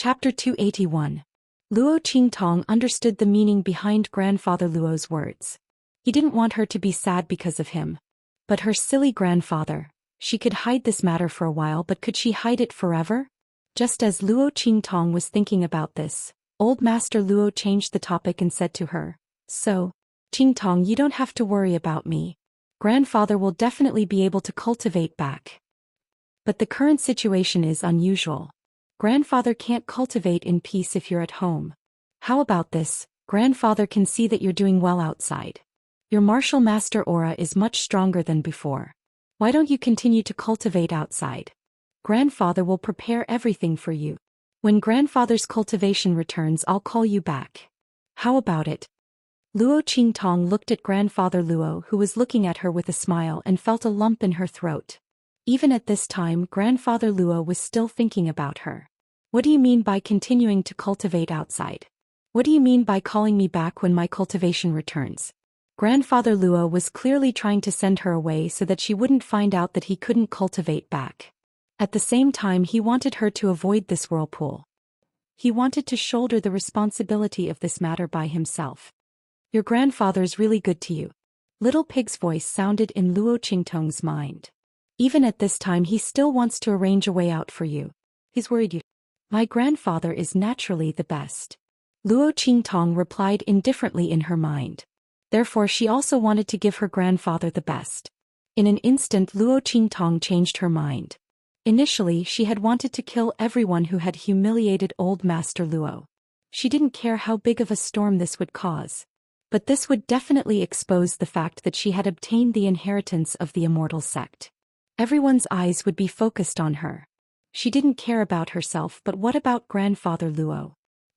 Chapter 281. Luo Qingtong understood the meaning behind grandfather Luo's words. He didn't want her to be sad because of him. But her silly grandfather, she could hide this matter for a while, but could she hide it forever? Just as Luo Qingtong was thinking about this, old Master Luo changed the topic and said to her, "So, Qingtong, you don't have to worry about me. Grandfather will definitely be able to cultivate back. But the current situation is unusual. Grandfather can't cultivate in peace if you're at home. How about this? Grandfather can see that you're doing well outside. Your martial master aura is much stronger than before. Why don't you continue to cultivate outside? Grandfather will prepare everything for you. When grandfather's cultivation returns, I'll call you back. How about it?" Luo Qingtong looked at grandfather Luo, who was looking at her with a smile, and felt a lump in her throat. Even at this time, grandfather Luo was still thinking about her. "What do you mean by continuing to cultivate outside? What do you mean by calling me back when my cultivation returns?" Grandfather Luo was clearly trying to send her away so that she wouldn't find out that he couldn't cultivate back. At the same time, he wanted her to avoid this whirlpool. He wanted to shoulder the responsibility of this matter by himself. "Your grandfather's really good to you." Little Pig's voice sounded in Luo Qingtong's mind. "Even at this time, he still wants to arrange a way out for you. He's worried you." "My grandfather is naturally the best," Luo Qingtong replied indifferently in her mind. Therefore she also wanted to give her grandfather the best. In an instant Luo Qingtong changed her mind. Initially she had wanted to kill everyone who had humiliated old Master Luo. She didn't care how big of a storm this would cause. But this would definitely expose the fact that she had obtained the inheritance of the Immortal sect. Everyone's eyes would be focused on her. She didn't care about herself, but what about grandfather Luo?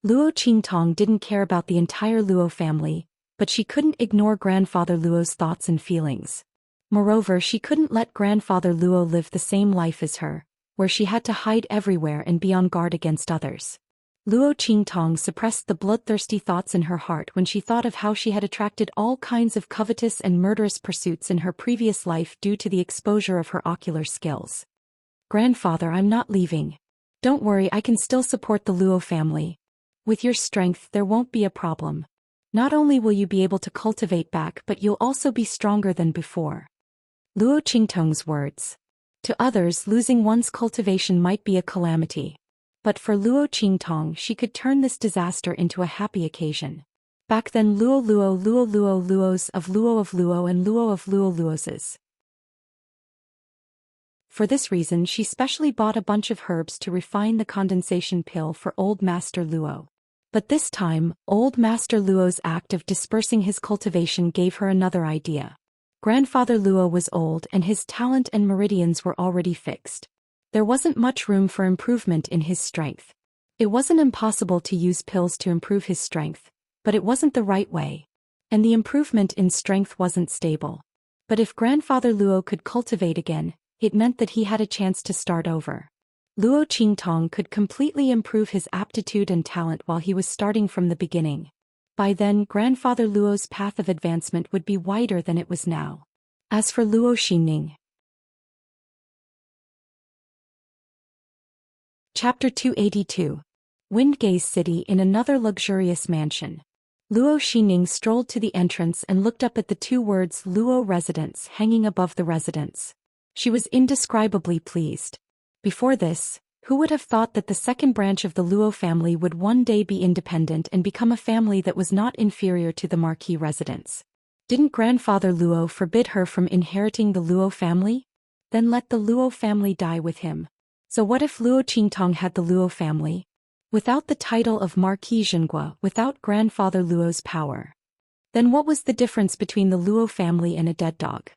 Luo Qingtong didn't care about the entire Luo family, but she couldn't ignore grandfather Luo's thoughts and feelings. Moreover, she couldn't let grandfather Luo live the same life as her, where she had to hide everywhere and be on guard against others. Luo Qingtong suppressed the bloodthirsty thoughts in her heart when she thought of how she had attracted all kinds of covetous and murderous pursuits in her previous life due to the exposure of her ocular skills. "Grandfather, I'm not leaving. Don't worry, I can still support the Luo family. With your strength, there won't be a problem. Not only will you be able to cultivate back, but you'll also be stronger than before." Luo Qingtong's words. To others, losing one's cultivation might be a calamity. But for Luo Qingtong, she could turn this disaster into a happy occasion. Back then Luo Luos of Luo and Luo of Luo Luoses. For this reason she specially bought a bunch of herbs to refine the condensation pill for old Master Luo. But this time, old Master Luo's act of dispersing his cultivation gave her another idea. Grandfather Luo was old and his talent and meridians were already fixed. There wasn't much room for improvement in his strength. It wasn't impossible to use pills to improve his strength, but it wasn't the right way. And the improvement in strength wasn't stable. But if grandfather Luo could cultivate again, it meant that he had a chance to start over. Luo Qingtong could completely improve his aptitude and talent while he was starting from the beginning. By then, grandfather Luo's path of advancement would be wider than it was now. As for Luo Xinning. Chapter 282. Windgaze City. In another luxurious mansion, Luo Xinning strolled to the entrance and looked up at the two words Luo Residence hanging above the residence. She was indescribably pleased. Before this, who would have thought that the second branch of the Luo family would one day be independent and become a family that was not inferior to the Marquis residence? Didn't grandfather Luo forbid her from inheriting the Luo family? Then let the Luo family die with him. So what if Luo Qingtong had the Luo family? Without the title of Marquis Zhenghua, without grandfather Luo's power. Then what was the difference between the Luo family and a dead dog?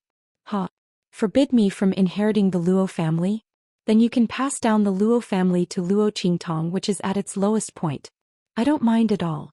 Forbid me from inheriting the Luo family? Then you can pass down the Luo family to Luo Qingtong, which is at its lowest point. I don't mind at all.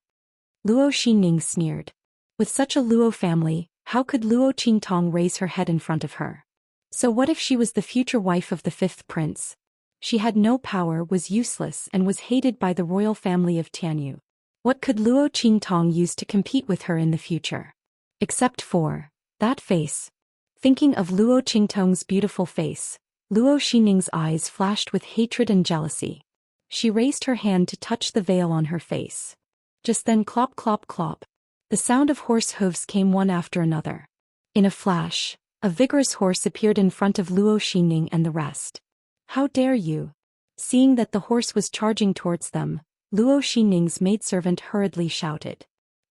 Luo Xinning sneered. With such a Luo family, how could Luo Qingtong raise her head in front of her? So what if she was the future wife of the fifth prince? She had no power, was useless, and was hated by the royal family of Tianyu. What could Luo Qingtong use to compete with her in the future? Except for that face. Thinking of Luo Qingtong's beautiful face, Luo Xinning's eyes flashed with hatred and jealousy. She raised her hand to touch the veil on her face. Just then clop clop clop. The sound of horse hooves came one after another. In a flash, a vigorous horse appeared in front of Luo Xinning and the rest. How dare you? Seeing that the horse was charging towards them, Luo Xinning's maidservant hurriedly shouted.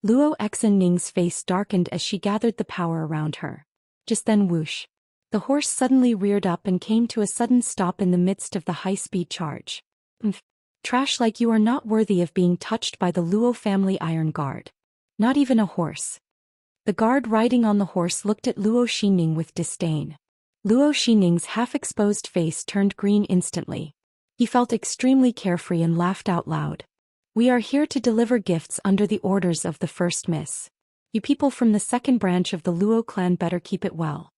Luo Xining's face darkened as she gathered the power around her. Just then whoosh. The horse suddenly reared up and came to a sudden stop in the midst of the high-speed charge. Trash, like you are not worthy of being touched by the Luo family iron guard. Not even a horse. The guard riding on the horse looked at Luo Xinning with disdain. Luo Xinning's half-exposed face turned green instantly. He felt extremely carefree and laughed out loud. We are here to deliver gifts under the orders of the first miss. You people from the second branch of the Luo clan better keep it well.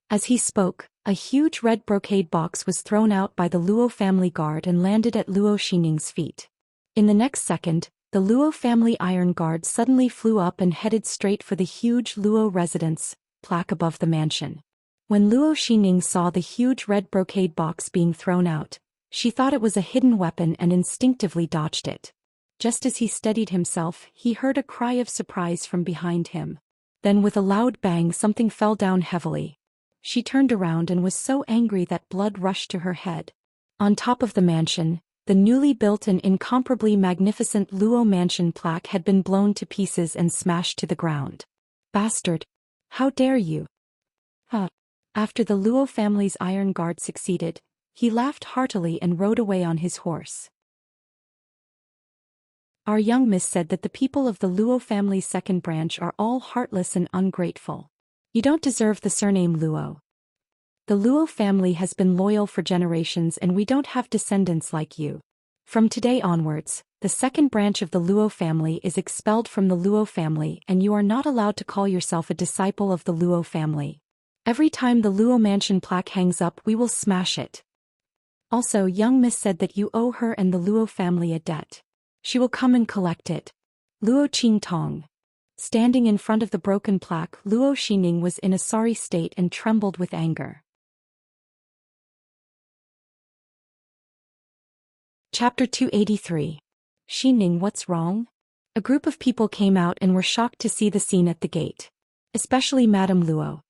As he spoke, a huge red brocade box was thrown out by the Luo family guard and landed at Luo Xinning's feet. In the next second, the Luo family iron guard suddenly flew up and headed straight for the huge Luo residence plaque above the mansion. When Luo Xinning saw the huge red brocade box being thrown out, she thought it was a hidden weapon and instinctively dodged it. Just as he steadied himself, he heard a cry of surprise from behind him. Then with a loud bang something fell down heavily. She turned around and was so angry that blood rushed to her head. On top of the mansion, the newly built and incomparably magnificent Luo mansion plaque had been blown to pieces and smashed to the ground. Bastard! How dare you? After the Luo family's iron guard succeeded, he laughed heartily and rode away on his horse. Our young miss said that the people of the Luo family's second branch are all heartless and ungrateful. You don't deserve the surname Luo. The Luo family has been loyal for generations and we don't have descendants like you. From today onwards, the second branch of the Luo family is expelled from the Luo family and you are not allowed to call yourself a disciple of the Luo family. Every time the Luo mansion plaque hangs up we will smash it. Also, young miss said that you owe her and the Luo family a debt. She will come and collect it. Luo Qingtong. Standing in front of the broken plaque, Luo Xinning was in a sorry state and trembled with anger. Chapter 283. Xinning, what's wrong? A group of people came out and were shocked to see the scene at the gate. Especially Madame Luo.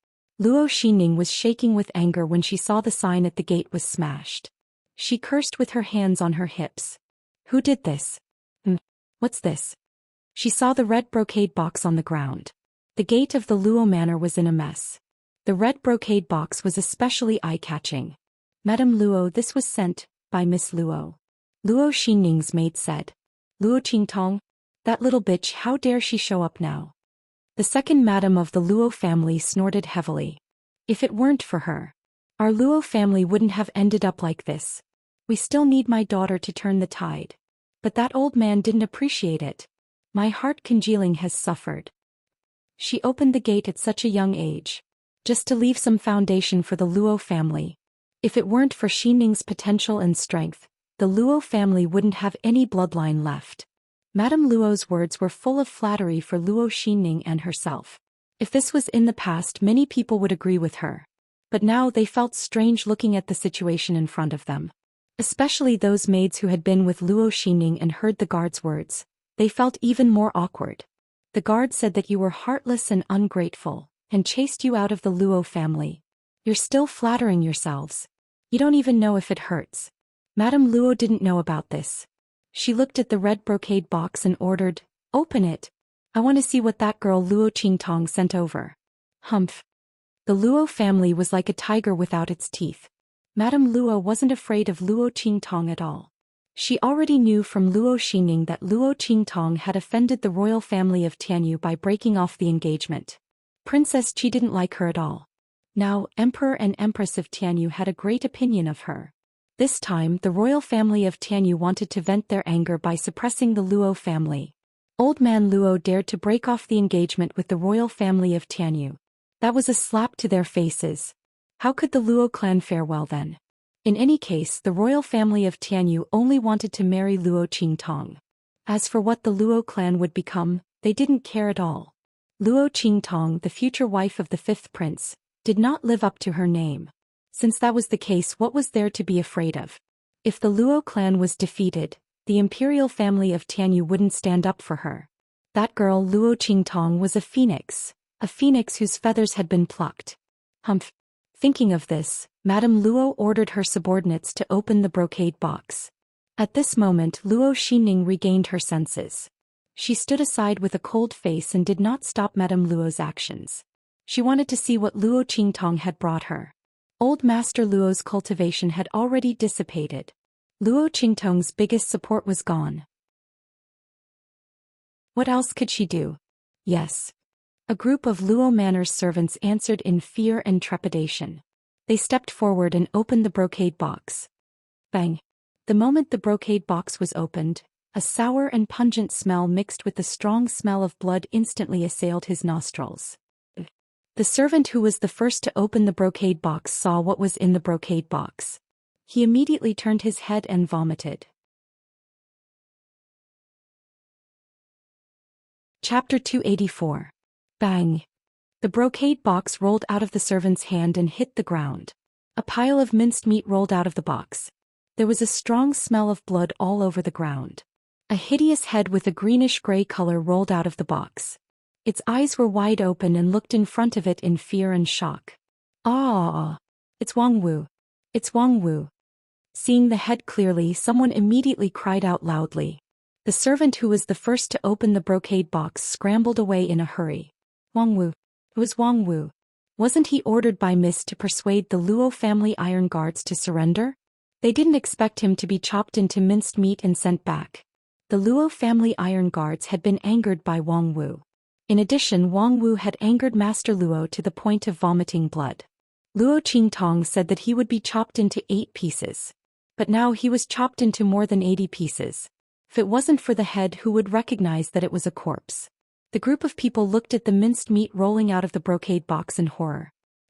Luo Xinning was shaking with anger when she saw the sign at the gate was smashed. She cursed with her hands on her hips. Who did this? What's this? She saw the red brocade box on the ground. The gate of the Luo manor was in a mess. The red brocade box was especially eye-catching. Madame Luo, this was sent by Miss Luo. Luo Xinning's maid said. Luo Qingtong? That little bitch, how dare she show up now? The second madam of the Luo family snorted heavily. If it weren't for her, our Luo family wouldn't have ended up like this. We still need my daughter to turn the tide. But that old man didn't appreciate it. My heart congealing has suffered. She opened the gate at such a young age. Just to leave some foundation for the Luo family. If it weren't for Xinning's potential and strength, the Luo family wouldn't have any bloodline left. Madame Luo's words were full of flattery for Luo Xinning and herself. If this was in the past, many people would agree with her. But now they felt strange looking at the situation in front of them. Especially those maids who had been with Luo Xinning and heard the guard's words. They felt even more awkward. The guard said that you were heartless and ungrateful, and chased you out of the Luo family. You're still flattering yourselves. You don't even know if it hurts. Madame Luo didn't know about this. She looked at the red brocade box and ordered, "Open it. I want to see what that girl Luo Qingtong sent over." Humph. The Luo family was like a tiger without its teeth. Madame Luo wasn't afraid of Luo Qingtong at all. She already knew from Luo Xinning that Luo Qingtong had offended the royal family of Tianyu by breaking off the engagement. Princess Qi didn't like her at all. Now, Emperor and Empress of Tianyu had a great opinion of her. This time, the royal family of Tianyu wanted to vent their anger by suppressing the Luo family. Old man Luo dared to break off the engagement with the royal family of Tianyu. That was a slap to their faces. How could the Luo clan fare well then? In any case, the royal family of Tianyu only wanted to marry Luo Qingtong. As for what the Luo clan would become, they didn't care at all. Luo Qingtong, the future wife of the fifth prince, did not live up to her name. Since that was the case, what was there to be afraid of? If the Luo clan was defeated, the imperial family of Tianyu wouldn't stand up for her. That girl Luo Qingtong was a phoenix whose feathers had been plucked. Humph. Thinking of this, Madame Luo ordered her subordinates to open the brocade box. At this moment Luo Xinning regained her senses. She stood aside with a cold face and did not stop Madame Luo's actions. She wanted to see what Luo Qingtong had brought her. Old Master Luo's cultivation had already dissipated. Luo Qingtong's biggest support was gone. What else could she do? Yes. A group of Luo Manor's servants answered in fear and trepidation. They stepped forward and opened the brocade box. Bang! The moment the brocade box was opened, a sour and pungent smell mixed with the strong smell of blood instantly assailed his nostrils. The servant who was the first to open the brocade box saw what was in the brocade box. He immediately turned his head and vomited. Chapter 284. Bang! The brocade box rolled out of the servant's hand and hit the ground. A pile of minced meat rolled out of the box. There was a strong smell of blood all over the ground. A hideous head with a greenish-gray color rolled out of the box. Its eyes were wide open and looked in front of it in fear and shock. Ah! It's Wang Wu! It's Wang Wu! Seeing the head clearly, someone immediately cried out loudly. The servant who was the first to open the brocade box scrambled away in a hurry. Wang Wu. It was Wang Wu. Wasn't he ordered by Miss to persuade the Luo family iron guards to surrender? They didn't expect him to be chopped into minced meat and sent back. The Luo family iron guards had been angered by Wang Wu. In addition, Wang Wu had angered Master Luo to the point of vomiting blood. Luo Qingtong said that he would be chopped into 8 pieces. But now he was chopped into more than 80 pieces. If it wasn't for the head, who would recognize that it was a corpse? The group of people looked at the minced meat rolling out of the brocade box in horror.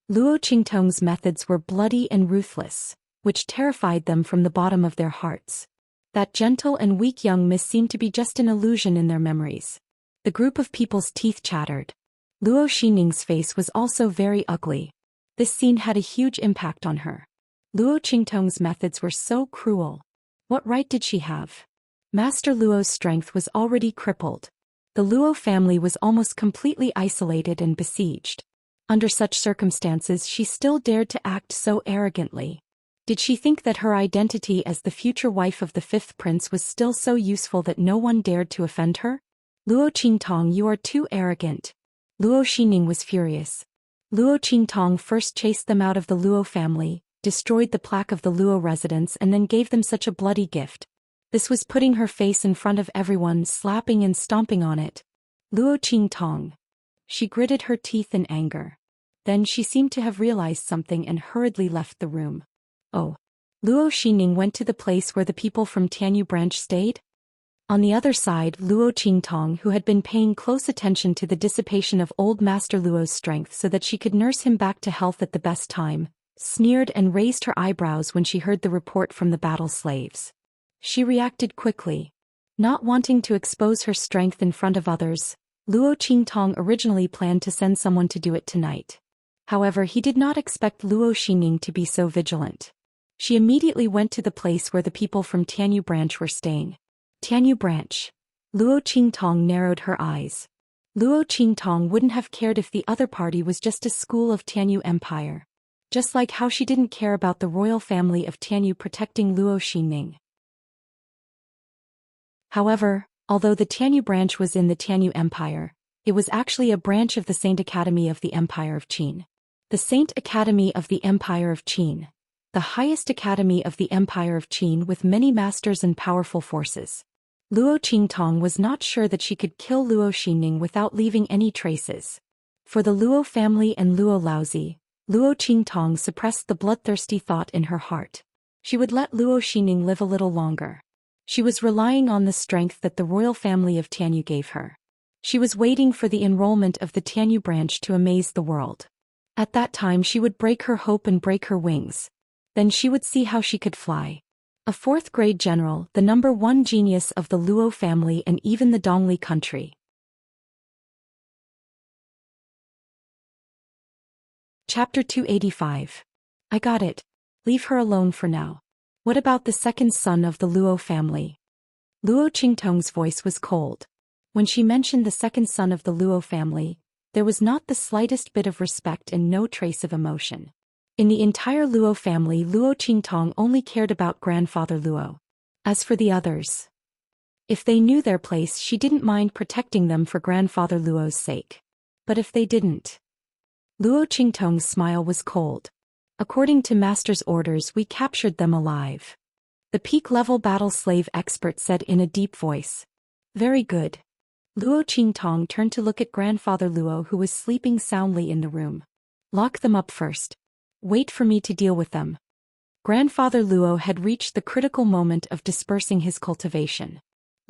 Luo Qingtong's methods were bloody and ruthless, which terrified them from the bottom of their hearts. That gentle and weak young miss seemed to be just an illusion in their memories. The group of people's teeth chattered. Luo Xinning's face was also very ugly. This scene had a huge impact on her. Luo Qingtong's methods were so cruel. What right did she have? Master Luo's strength was already crippled. The Luo family was almost completely isolated and besieged. Under such circumstances, she still dared to act so arrogantly. Did she think that her identity as the future wife of the 5th prince was still so useful that no one dared to offend her? Luo Qingtong, you are too arrogant. Luo Xinning was furious. Luo Qingtong first chased them out of the Luo family, destroyed the plaque of the Luo residence, and then gave them such a bloody gift. This was putting her face in front of everyone, slapping and stomping on it. Luo Qingtong. She gritted her teeth in anger. Then she seemed to have realized something and hurriedly left the room. Oh. Luo Xinning went to the place where the people from Tianyu branch stayed? On the other side, Luo Qingtong, who had been paying close attention to the dissipation of old Master Luo's strength so that she could nurse him back to health at the best time, sneered and raised her eyebrows when she heard the report from the battle slaves. She reacted quickly. Not wanting to expose her strength in front of others, Luo Qingtong originally planned to send someone to do it tonight. However, he did not expect Luo Xinning to be so vigilant. She immediately went to the place where the people from Tianyu branch were staying. Tianyu branch. Luo Qingtong narrowed her eyes. Luo Qingtong wouldn't have cared if the other party was just a school of Tianyu Empire. Just like how she didn't care about the royal family of Tianyu protecting Luo Xinning. However, although the Tianyu branch was in the Tianyu Empire, it was actually a branch of the Saint Academy of the Empire of Qin. The Saint Academy of the Empire of Qin. The highest academy of the Empire of Qin with many masters and powerful forces. Luo Qingtong was not sure that she could kill Luo Xinning without leaving any traces. For the Luo family and Luo Laozi, Luo Qingtong suppressed the bloodthirsty thought in her heart. She would let Luo Xinning live a little longer. She was relying on the strength that the royal family of Tianyu gave her. She was waiting for the enrollment of the Tianyu branch to amaze the world. At that time she would break her hope and break her wings. Then she would see how she could fly. A 4th-grade general, the #1 genius of the Luo family and even the Dongli country. Chapter 285. I got it. Leave her alone for now. What about the second son of the Luo family? Luo Qingtong's voice was cold. When she mentioned the second son of the Luo family, there was not the slightest bit of respect and no trace of emotion. In the entire Luo family, Luo Qingtong only cared about grandfather Luo. As for the others, if they knew their place, she didn't mind protecting them for grandfather Luo's sake. But if they didn't, Luo Qingtong's smile was cold. According to master's orders, we captured them alive. The peak-level battle slave expert said in a deep voice. Very good. Luo Qingtong turned to look at grandfather Luo, who was sleeping soundly in the room. Lock them up first. Wait for me to deal with them. Grandfather Luo had reached the critical moment of dispersing his cultivation.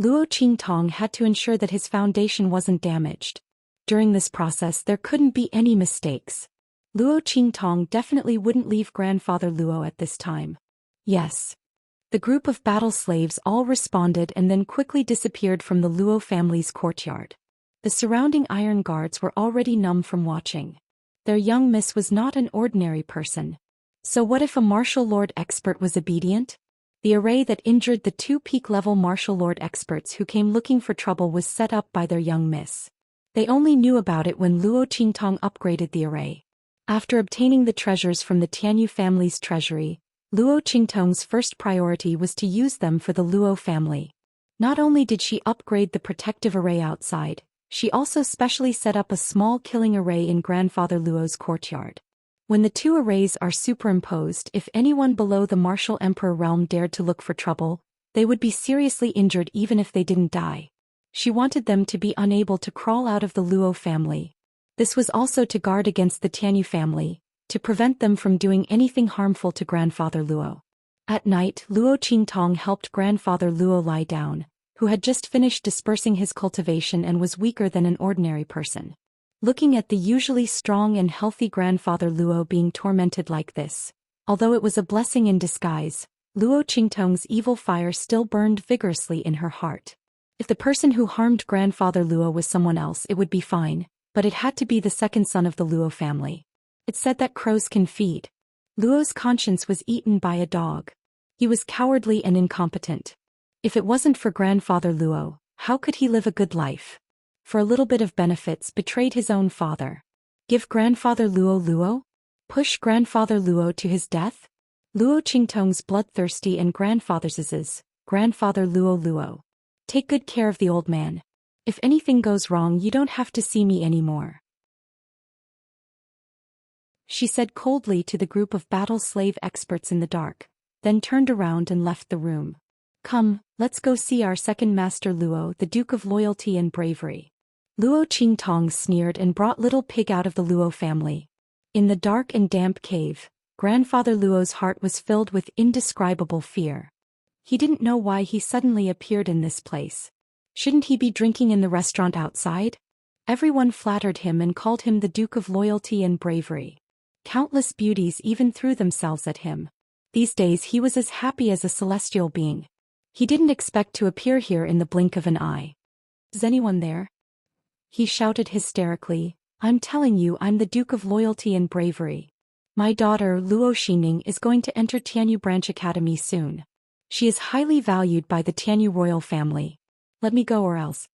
Luo Qingtong had to ensure that his foundation wasn't damaged. During this process, there couldn't be any mistakes. Luo Qingtong definitely wouldn't leave grandfather Luo at this time. Yes. The group of battle slaves all responded and then quickly disappeared from the Luo family's courtyard. The surrounding iron guards were already numb from watching. Their young miss was not an ordinary person. So what if a martial lord expert was obedient? The array that injured the two peak-level martial lord experts who came looking for trouble was set up by their young miss. They only knew about it when Luo Qingtong upgraded the array. After obtaining the treasures from the Tianyu family's treasury, Luo Qingtong's first priority was to use them for the Luo family. Not only did she upgrade the protective array outside, she also specially set up a small killing array in grandfather Luo's courtyard. When the two arrays are superimposed, if anyone below the martial emperor realm dared to look for trouble, they would be seriously injured even if they didn't die. She wanted them to be unable to crawl out of the Luo family. This was also to guard against the Tianyu family, to prevent them from doing anything harmful to grandfather Luo. At night, Luo Qingtong helped grandfather Luo lie down, who had just finished dispersing his cultivation and was weaker than an ordinary person. Looking at the usually strong and healthy grandfather Luo being tormented like this, although it was a blessing in disguise, Luo Qingtong's evil fire still burned vigorously in her heart. If the person who harmed grandfather Luo was someone else, it would be fine, but it had to be the second son of the Luo family. It said that crows can feed. Luo's conscience was eaten by a dog. He was cowardly and incompetent. If it wasn't for grandfather Luo, how could he live a good life? For a little bit of benefits, betrayed his own father. Give grandfather Luo? Push grandfather Luo to his death? Luo Qingtong's bloodthirsty and grandfather's grandfather Luo. Take good care of the old man. If anything goes wrong, you don't have to see me anymore. She said coldly to the group of battle slave experts in the dark, then turned around and left the room. Come, let's go see our second master Luo, the Duke of Loyalty and Bravery. Luo Qingtong sneered and brought little pig out of the Luo family. In the dark and damp cave, grandfather Luo's heart was filled with indescribable fear. He didn't know why he suddenly appeared in this place. Shouldn't he be drinking in the restaurant outside? Everyone flattered him and called him the Duke of Loyalty and Bravery. Countless beauties even threw themselves at him. These days he was as happy as a celestial being. He didn't expect to appear here in the blink of an eye. Is anyone there? He shouted hysterically, I'm telling you, I'm the Duke of Loyalty and Bravery. My daughter, Luo Xining, is going to enter Tianyu Branch Academy soon. She is highly valued by the Tianyu royal family. Let me go or else.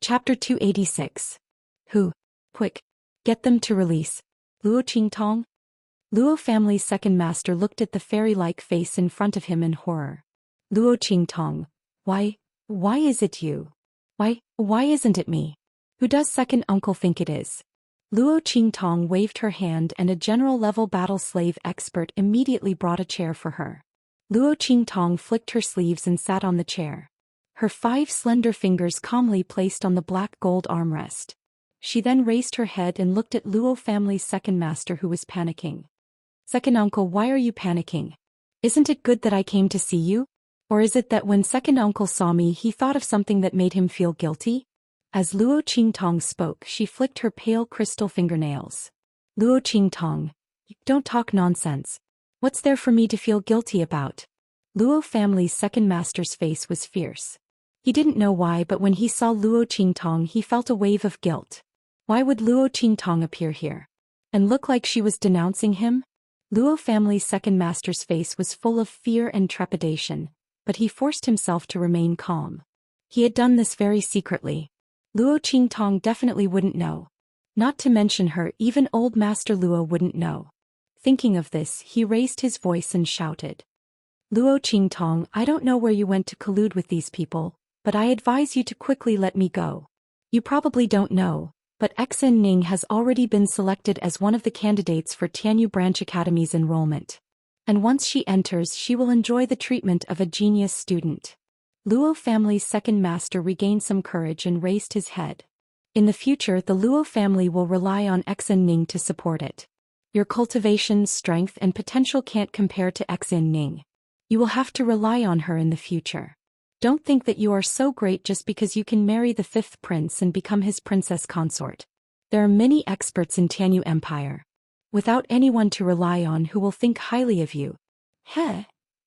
Chapter 286. Who? Quick. Get them to release. Luo Qingtong? Luo family's second master looked at the fairy-like face in front of him in horror. Luo Qingtong. Why is it you? Why isn't it me? Who does second uncle think it is? Luo Qingtong waved her hand and a general-level battle slave expert immediately brought a chair for her. Luo Qingtong flicked her sleeves and sat on the chair. Her 5 slender fingers calmly placed on the black gold armrest. She then raised her head and looked at Luo family's second master, who was panicking. Second uncle, why are you panicking? Isn't it good that I came to see you? Or is it that when second uncle saw me he thought of something that made him feel guilty? As Luo Qingtong spoke, she flicked her pale crystal fingernails. Luo Qingtong, don't talk nonsense. What's there for me to feel guilty about? Luo family's second master's face was fierce. He didn't know why, but when he saw Luo Qingtong he felt a wave of guilt. Why would Luo Qingtong appear here? and look like she was denouncing him? Luo family's second master's face was full of fear and trepidation, but he forced himself to remain calm. He had done this very secretly. Luo Qingtong definitely wouldn't know. Not to mention her, even old Master Luo wouldn't know. Thinking of this, he raised his voice and shouted. Luo Qingtong, I don't know where you went to collude with these people, but I advise you to quickly let me go. You probably don't know, but Xen Ning has already been selected as one of the candidates for Tianyu Branch Academy's enrollment. And once she enters, she will enjoy the treatment of a genius student. Luo family's second master regained some courage and raised his head. In the future, the Luo family will rely on Xen Ning to support it. Your cultivation, strength, and potential can't compare to Xen Ning. You will have to rely on her in the future. Don't think that you are so great just because you can marry the fifth prince and become his princess consort. There are many experts in Tianyu Empire. Without anyone to rely on who will think highly of you. Heh.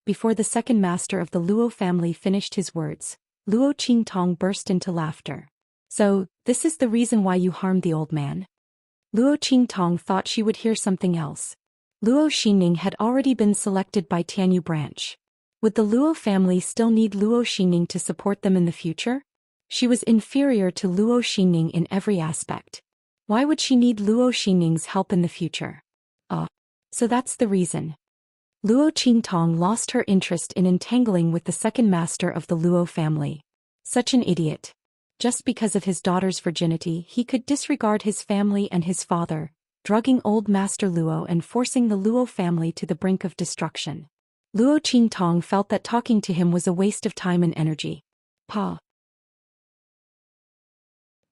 Before the second master of the Luo family finished his words, Luo Qingtong burst into laughter. So, this is the reason why you harmed the old man? Luo Qingtong thought she would hear something else. Luo Xining had already been selected by Tianyu Branch. Would the Luo family still need Luo Xining to support them in the future? She was inferior to Luo Xining in every aspect. Why would she need Luo Xining's help in the future? So that's the reason. Luo Qingtong lost her interest in entangling with the second master of the Luo family. Such an idiot. Just because of his daughter's virginity, he could disregard his family and his father, drugging old Master Luo and forcing the Luo family to the brink of destruction. Luo Qingtong felt that talking to him was a waste of time and energy.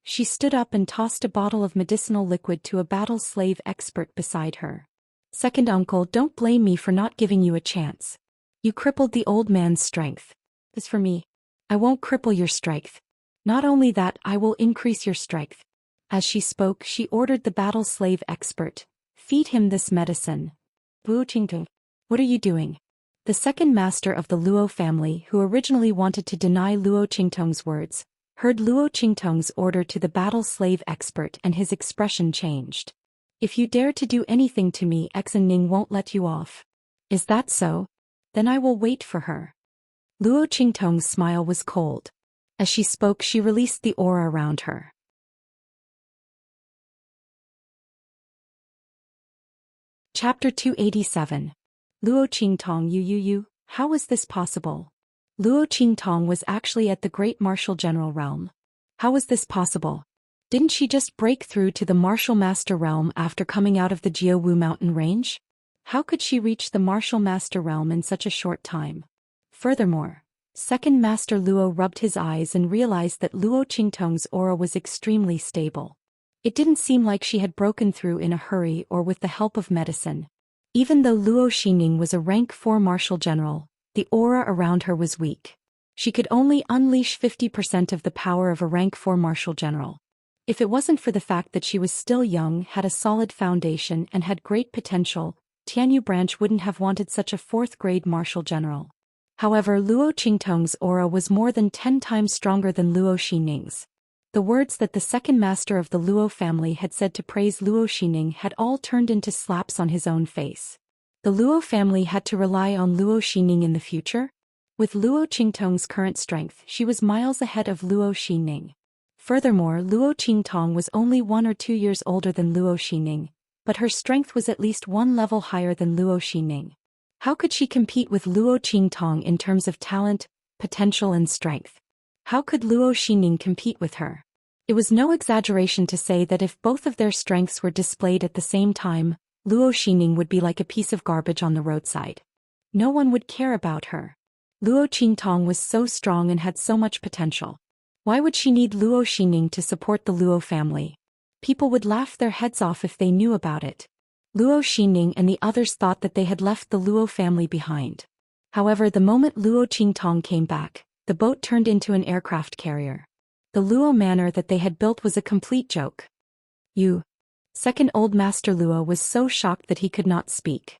She stood up and tossed a bottle of medicinal liquid to a battle slave expert beside her. Second uncle, don't blame me for not giving you a chance. You crippled the old man's strength. As for me, I won't cripple your strength. Not only that, I will increase your strength. As she spoke, she ordered the battle slave expert, feed him this medicine. Luo Qingtong, what are you doing? The second master of the Luo family, who originally wanted to deny Luo Qingtong's words, heard Luo Qingtong's order to the battle slave expert and his expression changed. If you dare to do anything to me, Xen Ning won't let you off. Is that so? Then I will wait for her. Luo Qingtong's smile was cold. As she spoke, she released the aura around her. Chapter 287. Luo Qingtong you, how is this possible? Luo Qingtong was actually at the Great Martial General Realm. How was this possible? Didn't she just break through to the Martial Master Realm after coming out of the Jiaowu mountain range? How could she reach the Martial Master Realm in such a short time? Furthermore, Second Master Luo rubbed his eyes and realized that Luo Qingtong's aura was extremely stable. It didn't seem like she had broken through in a hurry or with the help of medicine. Even though Luo Xining was a rank 4 martial general, the aura around her was weak. She could only unleash 50% of the power of a rank 4 martial general. If it wasn't for the fact that she was still young, had a solid foundation, and had great potential, Tianyu Branch wouldn't have wanted such a 4th-grade martial general. However, Luo Qingtong's aura was more than 10 times stronger than Luo Xining's. The words that the second master of the Luo family had said to praise Luo Xining had all turned into slaps on his own face. The Luo family had to rely on Luo Xining in the future? With Luo Qingtong's current strength, she was miles ahead of Luo Xining. Furthermore, Luo Qingtong was only 1 or 2 years older than Luo Xining, but her strength was at least 1 level higher than Luo Xining. How could she compete with Luo Qingtong in terms of talent, potential and strength? How could Luo Xining compete with her? It was no exaggeration to say that if both of their strengths were displayed at the same time, Luo Xining would be like a piece of garbage on the roadside. No one would care about her. Luo Qingtong was so strong and had so much potential. Why would she need Luo Xining to support the Luo family? People would laugh their heads off if they knew about it. Luo Xining and the others thought that they had left the Luo family behind. However, the moment Luo Qingtong came back, the boat turned into an aircraft carrier. The Luo manor that they had built was a complete joke. Second Old Master Luo was so shocked that he could not speak.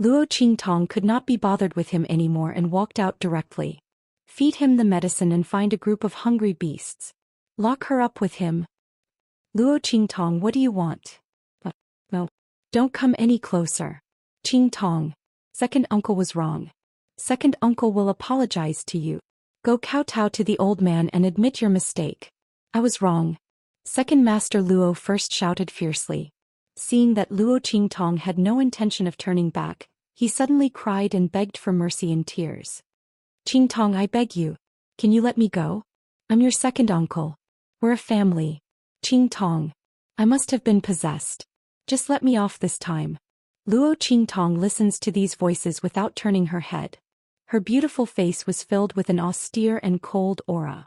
Luo Qingtong could not be bothered with him anymore and walked out directly. Feed him the medicine and find a group of hungry beasts. Lock her up with him. Luo Qingtong, what do you want? No. Don't come any closer. Qing Tong. Second uncle was wrong. Second uncle will apologize to you. Go kowtow to the old man and admit your mistake. I was wrong. Second Master Luo first shouted fiercely. Seeing that Luo Qingtong had no intention of turning back, he suddenly cried and begged for mercy in tears. Qingtong, I beg you. Can you let me go? I'm your second uncle. We're a family. Qingtong. I must have been possessed. Just let me off this time. Luo Qingtong listens to these voices without turning her head. Her beautiful face was filled with an austere and cold aura.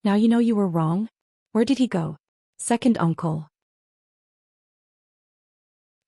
Now you know you were wrong? Where did he go? Second uncle.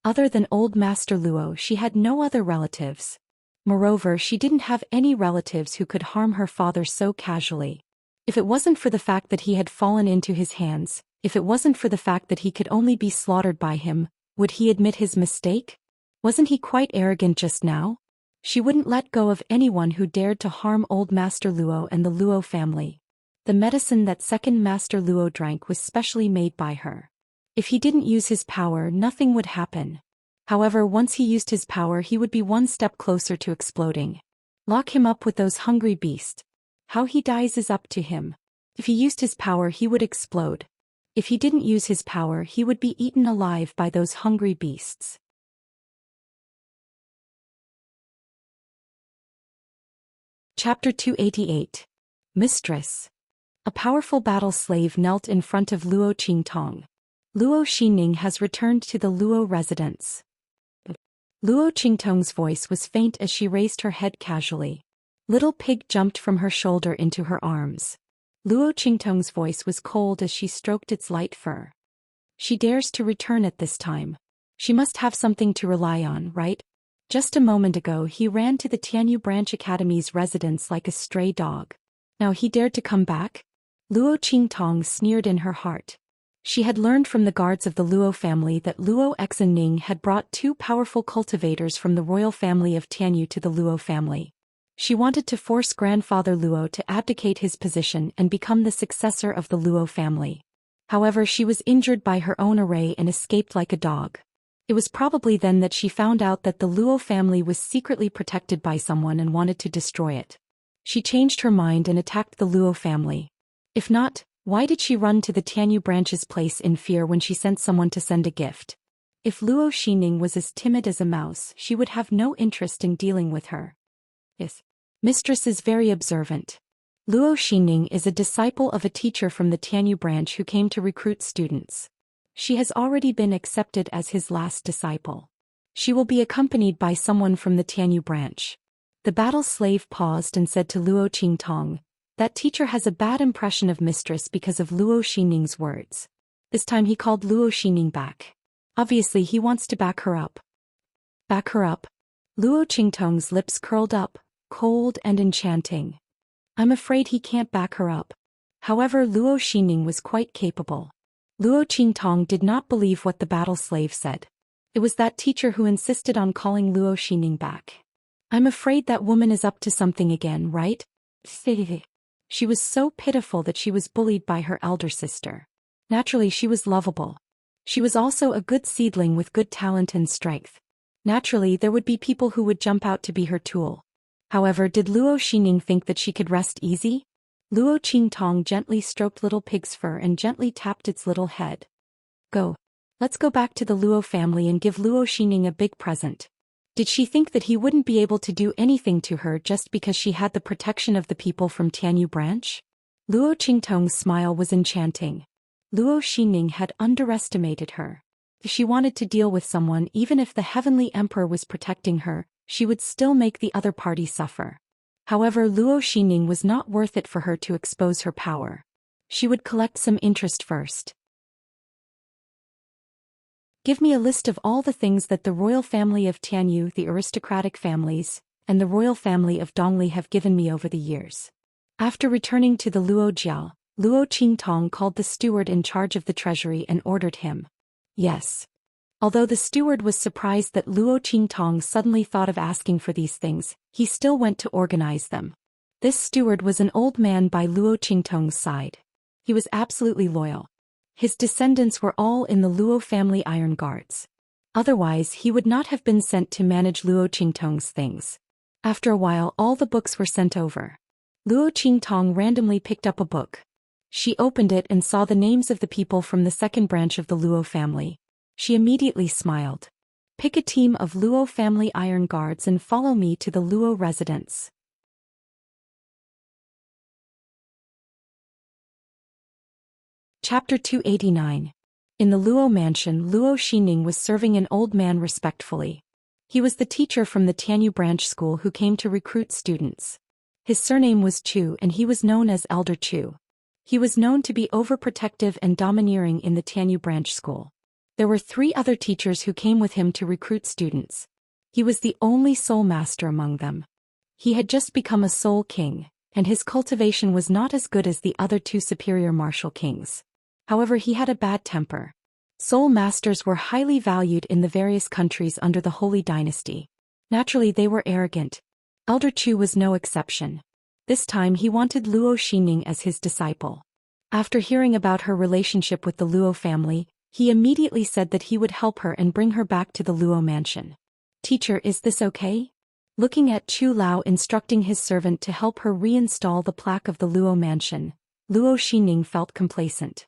Other than old Master Luo, she had no other relatives. Moreover, she didn't have any relatives who could harm her father so casually. If it wasn't for the fact that he had fallen into his hands, if it wasn't for the fact that he could only be slaughtered by him, would he admit his mistake? Wasn't he quite arrogant just now? She wouldn't let go of anyone who dared to harm old Master Luo and the Luo family. The medicine that second Master Luo drank was specially made by her. If he didn't use his power, nothing would happen. However, once he used his power, he would be one step closer to exploding. Lock him up with those hungry beasts. How he dies is up to him. If he used his power, he would explode. If he didn't use his power, he would be eaten alive by those hungry beasts. Chapter 288. Mistress. A powerful battle slave knelt in front of Luo Qingtong. Luo Xining has returned to the Luo residence. Luo Qingtong's voice was faint as she raised her head casually. Little Pig jumped from her shoulder into her arms. Luo Qingtong's voice was cold as she stroked its light fur. She dares to return at this time. She must have something to rely on, right? Just a moment ago he ran to the Tianyu Branch Academy's residence like a stray dog. Now he dared to come back? Luo Qingtong sneered in her heart. She had learned from the guards of the Luo family that Luo Exening had brought two powerful cultivators from the royal family of Tianyu to the Luo family. She wanted to force grandfather Luo to abdicate his position and become the successor of the Luo family. However, she was injured by her own array and escaped like a dog. It was probably then that she found out that the Luo family was secretly protected by someone and wanted to destroy it. She changed her mind and attacked the Luo family. If not, why did she run to the Tianyu branch's place in fear when she sent someone to send a gift? If Luo Xining was as timid as a mouse, she would have no interest in dealing with her. Yes. Mistress is very observant. Luo Xining is a disciple of a teacher from the Tianyu branch who came to recruit students. She has already been accepted as his last disciple. She will be accompanied by someone from the Tianyu branch. The battle slave paused and said to Luo Qingtong, "That teacher has a bad impression of mistress because of Luo Xining's words." This time he called Luo Xining back. Obviously he wants to back her up. Back her up? Luo Qingtong's lips curled up, cold and enchanting. I'm afraid he can't back her up. However, Luo Xining was quite capable. Luo Qingtong did not believe what the battle slave said. It was that teacher who insisted on calling Luo Xining back. I'm afraid that woman is up to something again, right? She was so pitiful that she was bullied by her elder sister. Naturally, she was lovable. She was also a good seedling with good talent and strength. Naturally, there would be people who would jump out to be her tool. However, did Luo Xining think that she could rest easy? Luo Qingtong gently stroked Little Pig's fur and gently tapped its little head. Go. Let's go back to the Luo family and give Luo Xining a big present. Did she think that he wouldn't be able to do anything to her just because she had the protection of the people from Tianyu branch? Luo Qingtong's smile was enchanting. Luo Xining had underestimated her. If she wanted to deal with someone, even if the Heavenly Emperor was protecting her, she would still make the other party suffer. However, Luo Xining was not worth it for her to expose her power. She would collect some interest first. Give me a list of all the things that the royal family of Tianyu, the aristocratic families, and the royal family of Dongli have given me over the years. After returning to the Luo Jiao, Luo Qingtong called the steward in charge of the treasury and ordered him. Yes. Although the steward was surprised that Luo Qingtong suddenly thought of asking for these things, he still went to organize them. This steward was an old man by Luo Qingtong's side. He was absolutely loyal. His descendants were all in the Luo family iron guards. Otherwise he would not have been sent to manage Luo Qingtong's things. After a while all the books were sent over. Luo Qingtong randomly picked up a book. She opened it and saw the names of the people from the second branch of the Luo family. She immediately smiled. Pick a team of Luo family iron guards and follow me to the Luo residence. Chapter 289. In the Luo mansion, Luo Xining was serving an old man respectfully. He was the teacher from the Tianyu branch school who came to recruit students. His surname was Chu and he was known as Elder Chu. He was known to be overprotective and domineering in the Tianyu branch school. There were 3 other teachers who came with him to recruit students. He was the only soul master among them. He had just become a soul king, and his cultivation was not as good as the other 2 superior martial kings. However, he had a bad temper. Soul masters were highly valued in the various countries under the Holy Dynasty. Naturally, they were arrogant. Elder Chu was no exception. This time he wanted Luo Xining as his disciple. After hearing about her relationship with the Luo family, he immediately said that he would help her and bring her back to the Luo mansion. Teacher, is this okay? Looking at Chu Lao instructing his servant to help her reinstall the plaque of the Luo mansion, Luo Xining felt complacent.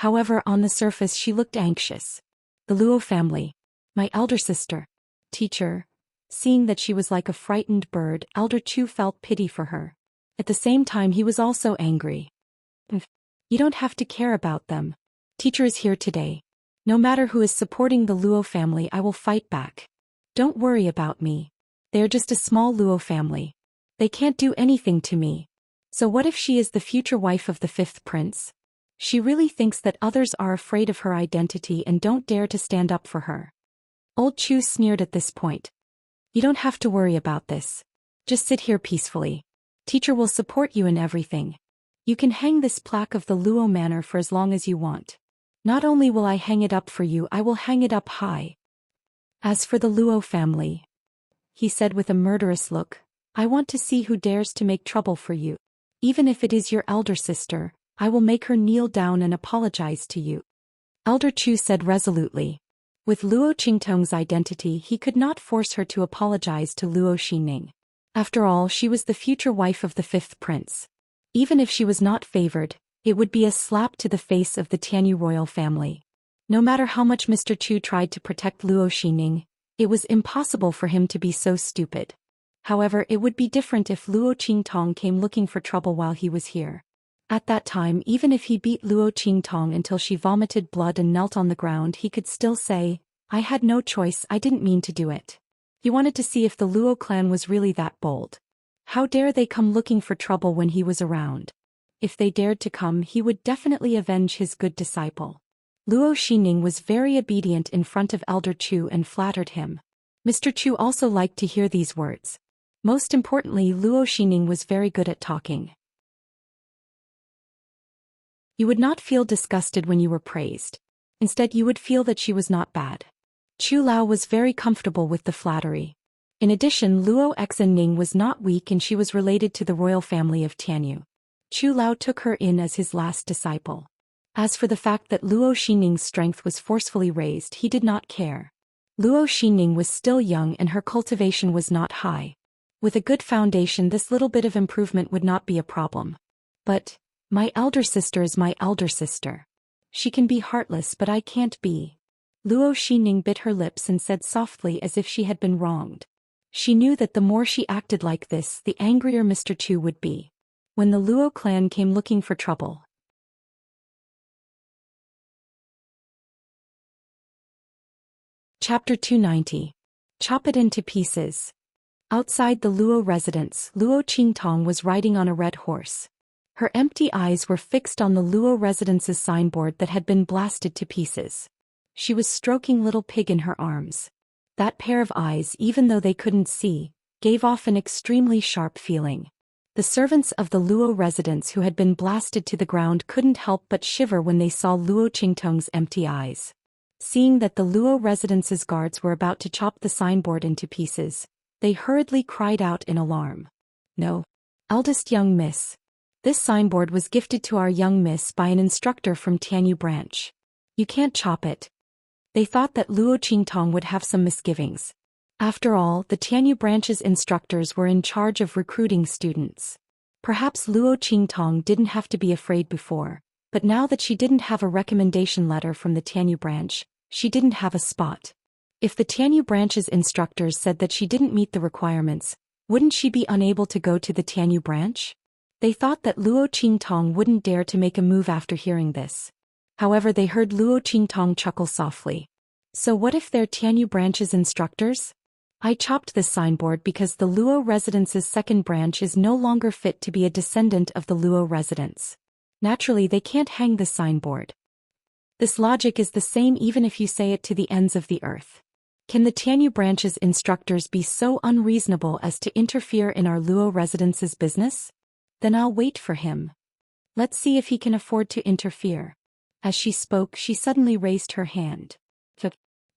However, on the surface she looked anxious. The Luo family. My elder sister. Teacher. Seeing that she was like a frightened bird, Elder Chu felt pity for her. At the same time he was also angry. You don't have to care about them. Teacher is here today. No matter who is supporting the Luo family, I will fight back. Don't worry about me. They are just a small Luo family. They can't do anything to me. So what if she is the future wife of the 5th prince? She really thinks that others are afraid of her identity and don't dare to stand up for her. Old Chu sneered at this point. You don't have to worry about this. Just sit here peacefully. Teacher will support you in everything. You can hang this plaque of the Luo manor for as long as you want. Not only will I hang it up for you, I will hang it up high. As for the Luo family, he said with a murderous look, I want to see who dares to make trouble for you. Even if it is your elder sister, I will make her kneel down and apologize to you. Elder Chu said resolutely. With Luo Qingtong's identity, he could not force her to apologize to Luo Xining. After all, she was the future wife of the 5th prince. Even if she was not favored, it would be a slap to the face of the Tianyu royal family. No matter how much Mr. Chu tried to protect Luo Xining, it was impossible for him to be so stupid. However, it would be different if Luo Qingtong came looking for trouble while he was here. At that time, even if he beat Luo Qingtong until she vomited blood and knelt on the ground, he could still say, I had no choice, I didn't mean to do it. He wanted to see if the Luo clan was really that bold. How dare they come looking for trouble when he was around? If they dared to come, he would definitely avenge his good disciple. Luo Xining was very obedient in front of Elder Chu and flattered him. Mr. Chu also liked to hear these words. Most importantly, Luo Xining was very good at talking. You would not feel disgusted when you were praised. Instead, you would feel that she was not bad. Chu Lao was very comfortable with the flattery. In addition, Luo Xinning was not weak and she was related to the royal family of Tianyu. Chu Lao took her in as his last disciple. As for the fact that Luo Xining's strength was forcefully raised, he did not care. Luo Xining was still young and her cultivation was not high. With a good foundation, this little bit of improvement would not be a problem. But, my elder sister is my elder sister. She can be heartless, but I can't be. Luo Xining bit her lips and said softly as if she had been wronged. She knew that the more she acted like this, the angrier Mr. Chu would be. When the Luo clan came looking for trouble. Chapter 290. Chop it into pieces. Outside the Luo residence, Luo Qingtong was riding on a red horse. Her empty eyes were fixed on the Luo residence's signboard that had been blasted to pieces. She was stroking little pig in her arms. That pair of eyes, even though they couldn't see, gave off an extremely sharp feeling. The servants of the Luo residence who had been blasted to the ground couldn't help but shiver when they saw Luo Qingtong's empty eyes. Seeing that the Luo residence's guards were about to chop the signboard into pieces, they hurriedly cried out in alarm. No. Eldest young miss. This signboard was gifted to our young miss by an instructor from Tianyu branch. You can't chop it. They thought that Luo Qingtong would have some misgivings. After all, the Tianyu branch's instructors were in charge of recruiting students. Perhaps Luo Qingtong didn't have to be afraid before, but now that she didn't have a recommendation letter from the Tianyu branch, she didn't have a spot. If the Tianyu branch's instructors said that she didn't meet the requirements, wouldn't she be unable to go to the Tianyu branch? They thought that Luo Qingtong wouldn't dare to make a move after hearing this. However, they heard Luo Qingtong chuckle softly. So what if they're Tianyu branch's instructors? I chopped this signboard because the Luo residence's second branch is no longer fit to be a descendant of the Luo residence. Naturally, they can't hang this signboard. This logic is the same even if you say it to the ends of the earth. Can the Tianyu branch's instructors be so unreasonable as to interfere in our Luo residence's business? Then I'll wait for him. Let's see if he can afford to interfere. As she spoke, she suddenly raised her hand.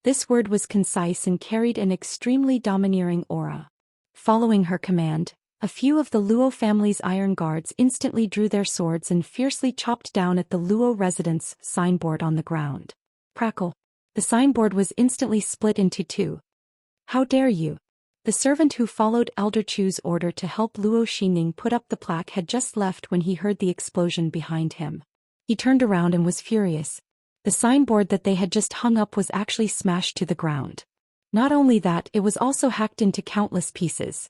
This word was concise and carried an extremely domineering aura. Following her command, a few of the Luo family's iron guards instantly drew their swords and fiercely chopped down at the Luo residence signboard on the ground. Crackle. The signboard was instantly split into two. How dare you! The servant who followed Elder Chu's order to help Luo Xinning put up the plaque had just left when he heard the explosion behind him. He turned around and was furious. The signboard that they had just hung up was actually smashed to the ground. Not only that, it was also hacked into countless pieces.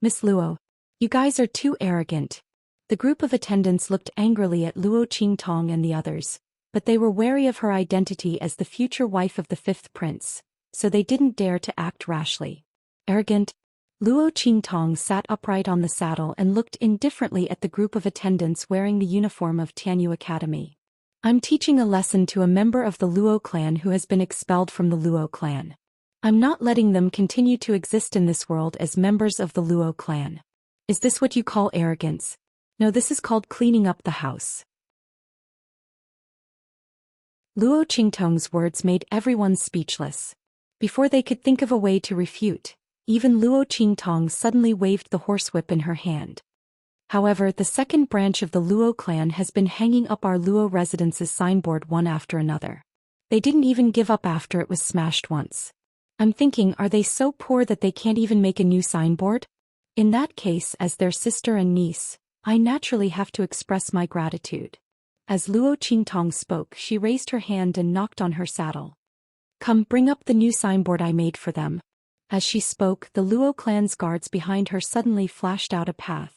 Miss Luo, you guys are too arrogant. The group of attendants looked angrily at Luo Qingtong and the others, but they were wary of her identity as the future wife of the fifth prince, so they didn't dare to act rashly. Arrogant? Luo Qingtong sat upright on the saddle and looked indifferently at the group of attendants wearing the uniform of Tianyu Academy. I'm teaching a lesson to a member of the Luo clan who has been expelled from the Luo clan. I'm not letting them continue to exist in this world as members of the Luo clan. Is this what you call arrogance? No, this is called cleaning up the house. Luo Qingtong's words made everyone speechless. Before they could think of a way to refute, even Luo Qingtong suddenly waved the horsewhip in her hand. However, the second branch of the Luo clan has been hanging up our Luo residence's signboard one after another. They didn't even give up after it was smashed once. I'm thinking, are they so poor that they can't even make a new signboard? In that case, as their sister and niece, I naturally have to express my gratitude. As Luo Qingtong spoke, she raised her hand and knocked on her saddle. Come, bring up the new signboard I made for them. As she spoke, the Luo clan's guards behind her suddenly flashed out a path.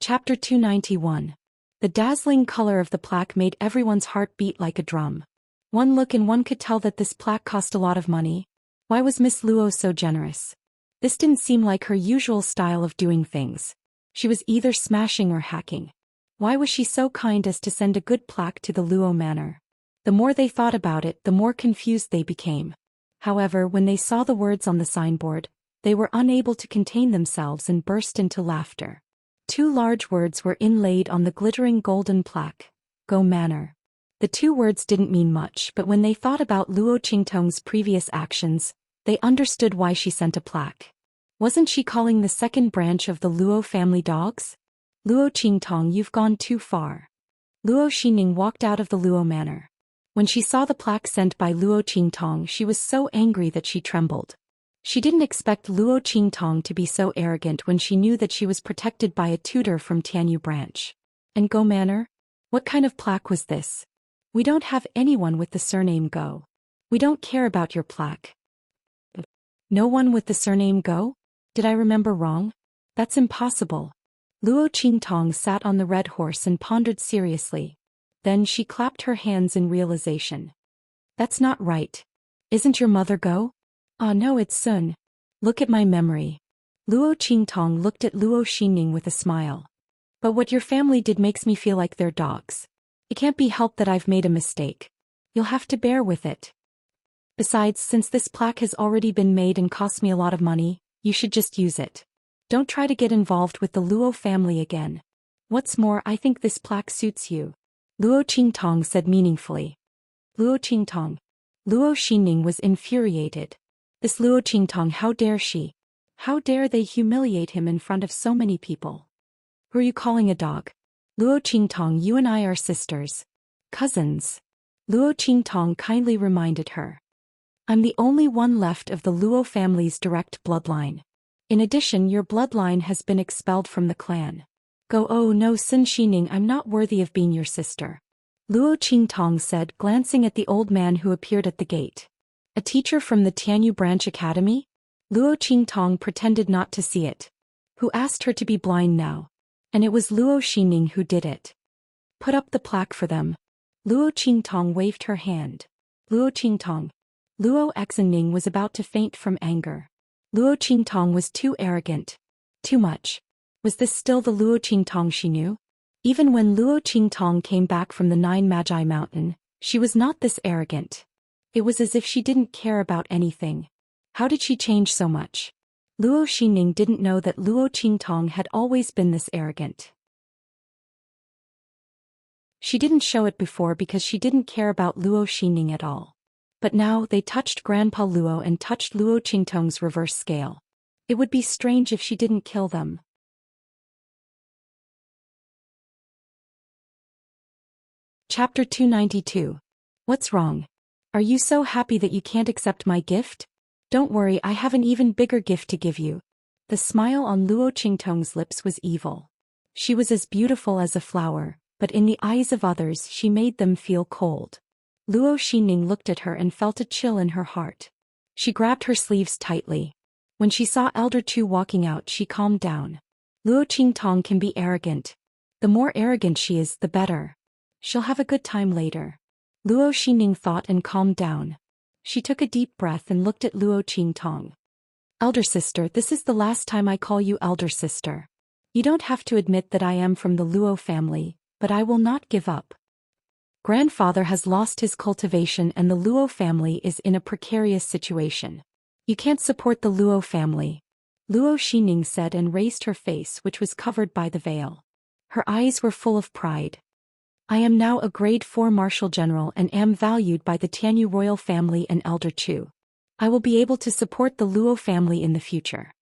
Chapter 291. The dazzling color of the plaque made everyone's heart beat like a drum. One look and one could tell that this plaque cost a lot of money. Why was Miss Luo so generous? This didn't seem like her usual style of doing things. She was either smashing or hacking. Why was she so kind as to send a good plaque to the Luo manor? The more they thought about it, the more confused they became. However, when they saw the words on the signboard, they were unable to contain themselves and burst into laughter. Two large words were inlaid on the glittering golden plaque, Go Manor. The two words didn't mean much, but when they thought about Luo Qingtong's previous actions, they understood why she sent a plaque. Wasn't she calling the second branch of the Luo family dogs? Luo Qingtong, you've gone too far. Luo Xinning walked out of the Luo manor. When she saw the plaque sent by Luo Qingtong, she was so angry that she trembled. She didn't expect Luo Qingtong to be so arrogant when she knew that she was protected by a tutor from Tianyu branch. And Go Manor? What kind of plaque was this? We don't have anyone with the surname Go. We don't care about your plaque. No one with the surname Go? Did I remember wrong? That's impossible. Luo Qingtong sat on the red horse and pondered seriously. Then she clapped her hands in realization. That's not right. Isn't your mother Go? Ah no, it's Sun. Look at my memory. Luo Qingtong looked at Luo Xinning with a smile. But what your family did makes me feel like they're dogs. It can't be helped that I've made a mistake. You'll have to bear with it. Besides, since this plaque has already been made and cost me a lot of money, you should just use it. Don't try to get involved with the Luo family again. What's more, I think this plaque suits you. Luo Qingtong said meaningfully. Luo Qingtong. Luo Xinning was infuriated. This Luo Qingtong, how dare she? How dare they humiliate him in front of so many people? Who are you calling a dog? Luo Qingtong, you and I are sisters. Cousins. Luo Qingtong kindly reminded her. I'm the only one left of the Luo family's direct bloodline. In addition, your bloodline has been expelled from the clan. Go, oh no, Xin Xining, I'm not worthy of being your sister. Luo Qingtong said, glancing at the old man who appeared at the gate. A teacher from the Tianyu Branch Academy? Luo Qingtong pretended not to see it. Who asked her to be blind now? And it was Luo Xining who did it. Put up the plaque for them. Luo Qingtong waved her hand. Luo Qingtong. Luo Xinning was about to faint from anger. Luo Qingtong was too arrogant. Too much. Was this still the Luo Qingtong she knew? Even when Luo Qingtong came back from the Nine Magi Mountain, she was not this arrogant. It was as if she didn't care about anything. How did she change so much? Luo Xining didn't know that Luo Qingtong had always been this arrogant. She didn't show it before because she didn't care about Luo Xining at all. But now they touched Grandpa Luo and touched Luo Qingtong's reverse scale. It would be strange if she didn't kill them. Chapter 292. What's wrong? Are you so happy that you can't accept my gift? Don't worry, I have an even bigger gift to give you. The smile on Luo Qingtong's lips was evil. She was as beautiful as a flower, but in the eyes of others she made them feel cold. Luo Xining looked at her and felt a chill in her heart. She grabbed her sleeves tightly. When she saw Elder Chu walking out, she calmed down. Luo Qingtong can be arrogant. The more arrogant she is, the better. She'll have a good time later. Luo Xining thought and calmed down. She took a deep breath and looked at Luo Qingtong. Elder sister, this is the last time I call you elder sister. You don't have to admit that I am from the Luo family, but I will not give up. Grandfather has lost his cultivation and the Luo family is in a precarious situation. You can't support the Luo family. Luo Xining said and raised her face, which was covered by the veil. Her eyes were full of pride. I am now a grade 4 martial general and am valued by the Tianyu royal family and Elder Chu. I will be able to support the Luo family in the future.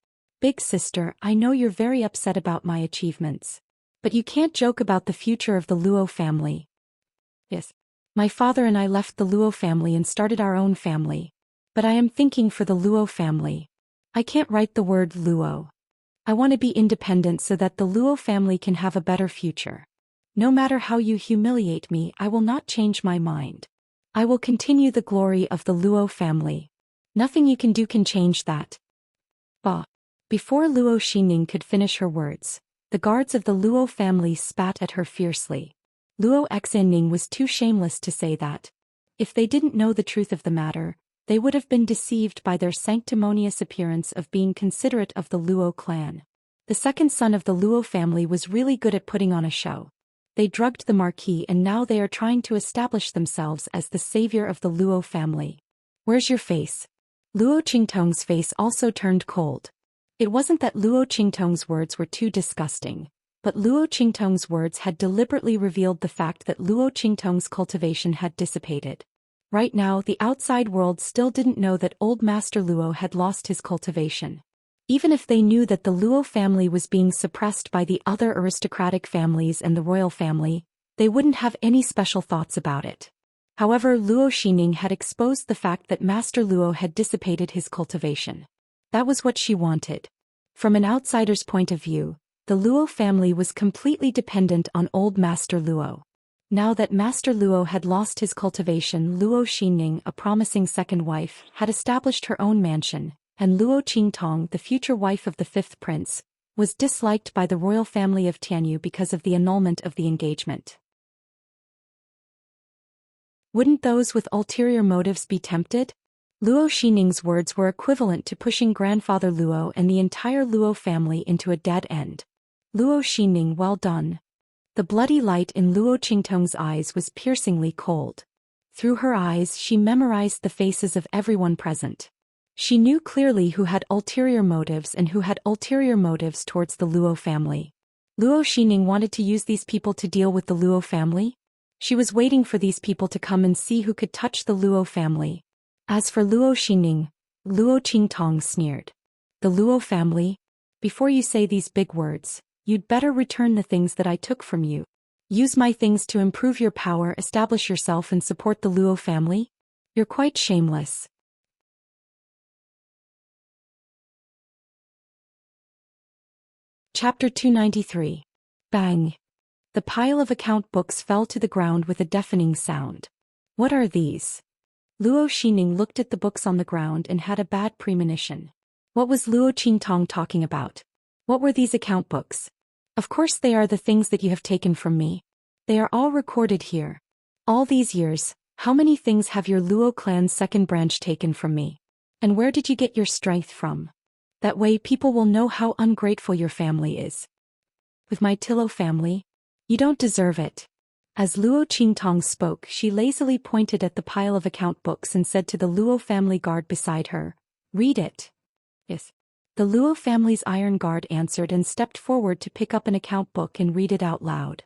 Big sister, I know you're very upset about my achievements. But you can't joke about the future of the Luo family. Yes. My father and I left the Luo family and started our own family. But I am thinking for the Luo family. I can't write the word Luo. I want to be independent so that the Luo family can have a better future. No matter how you humiliate me, I will not change my mind. I will continue the glory of the Luo family. Nothing you can do can change that. Bah. Before Luo Xining could finish her words, the guards of the Luo family spat at her fiercely. Luo Xinning was too shameless to say that. If they didn't know the truth of the matter, they would have been deceived by their sanctimonious appearance of being considerate of the Luo clan. The second son of the Luo family was really good at putting on a show. They drugged the marquis and now they are trying to establish themselves as the savior of the Luo family. Where's your face? Luo Qingtong's face also turned cold. It wasn't that Luo Qingtong's words were too disgusting, but Luo Qingtong's words had deliberately revealed the fact that Luo Qingtong's cultivation had dissipated. Right now, the outside world still didn't know that old Master Luo had lost his cultivation. Even if they knew that the Luo family was being suppressed by the other aristocratic families and the royal family, they wouldn't have any special thoughts about it. However, Luo Xining had exposed the fact that Master Luo had dissipated his cultivation. That was what she wanted. From an outsider's point of view, the Luo family was completely dependent on old Master Luo. Now that Master Luo had lost his cultivation, Luo Xining, a promising second wife, had established her own mansion, and Luo Qingtong, the future wife of the fifth prince, was disliked by the royal family of Tianyu because of the annulment of the engagement. Wouldn't those with ulterior motives be tempted? Luo Xining's words were equivalent to pushing Grandfather Luo and the entire Luo family into a dead end. Luo Xining, well done. The bloody light in Luo Qingtong's eyes was piercingly cold. Through her eyes she memorized the faces of everyone present. She knew clearly who had ulterior motives and who had ulterior motives towards the Luo family. Luo Xining wanted to use these people to deal with the Luo family. She was waiting for these people to come and see who could touch the Luo family. As for Luo Xining, Luo Qingtong sneered. The Luo family? Before you say these big words, you'd better return the things that I took from you. Use my things to improve your power, establish yourself and support the Luo family? You're quite shameless. Chapter 293. Bang! The pile of account books fell to the ground with a deafening sound. What are these? Luo Xining looked at the books on the ground and had a bad premonition. What was Luo Qingtong talking about? What were these account books? Of course they are the things that you have taken from me. They are all recorded here. All these years, how many things have your Luo clan's second branch taken from me? And where did you get your strength from? That way people will know how ungrateful your family is. With my Tilo family? You don't deserve it. As Luo Qingtong spoke, she lazily pointed at the pile of account books and said to the Luo family guard beside her, "Read it." Yes. The Luo family's iron guard answered and stepped forward to pick up an account book and read it out loud.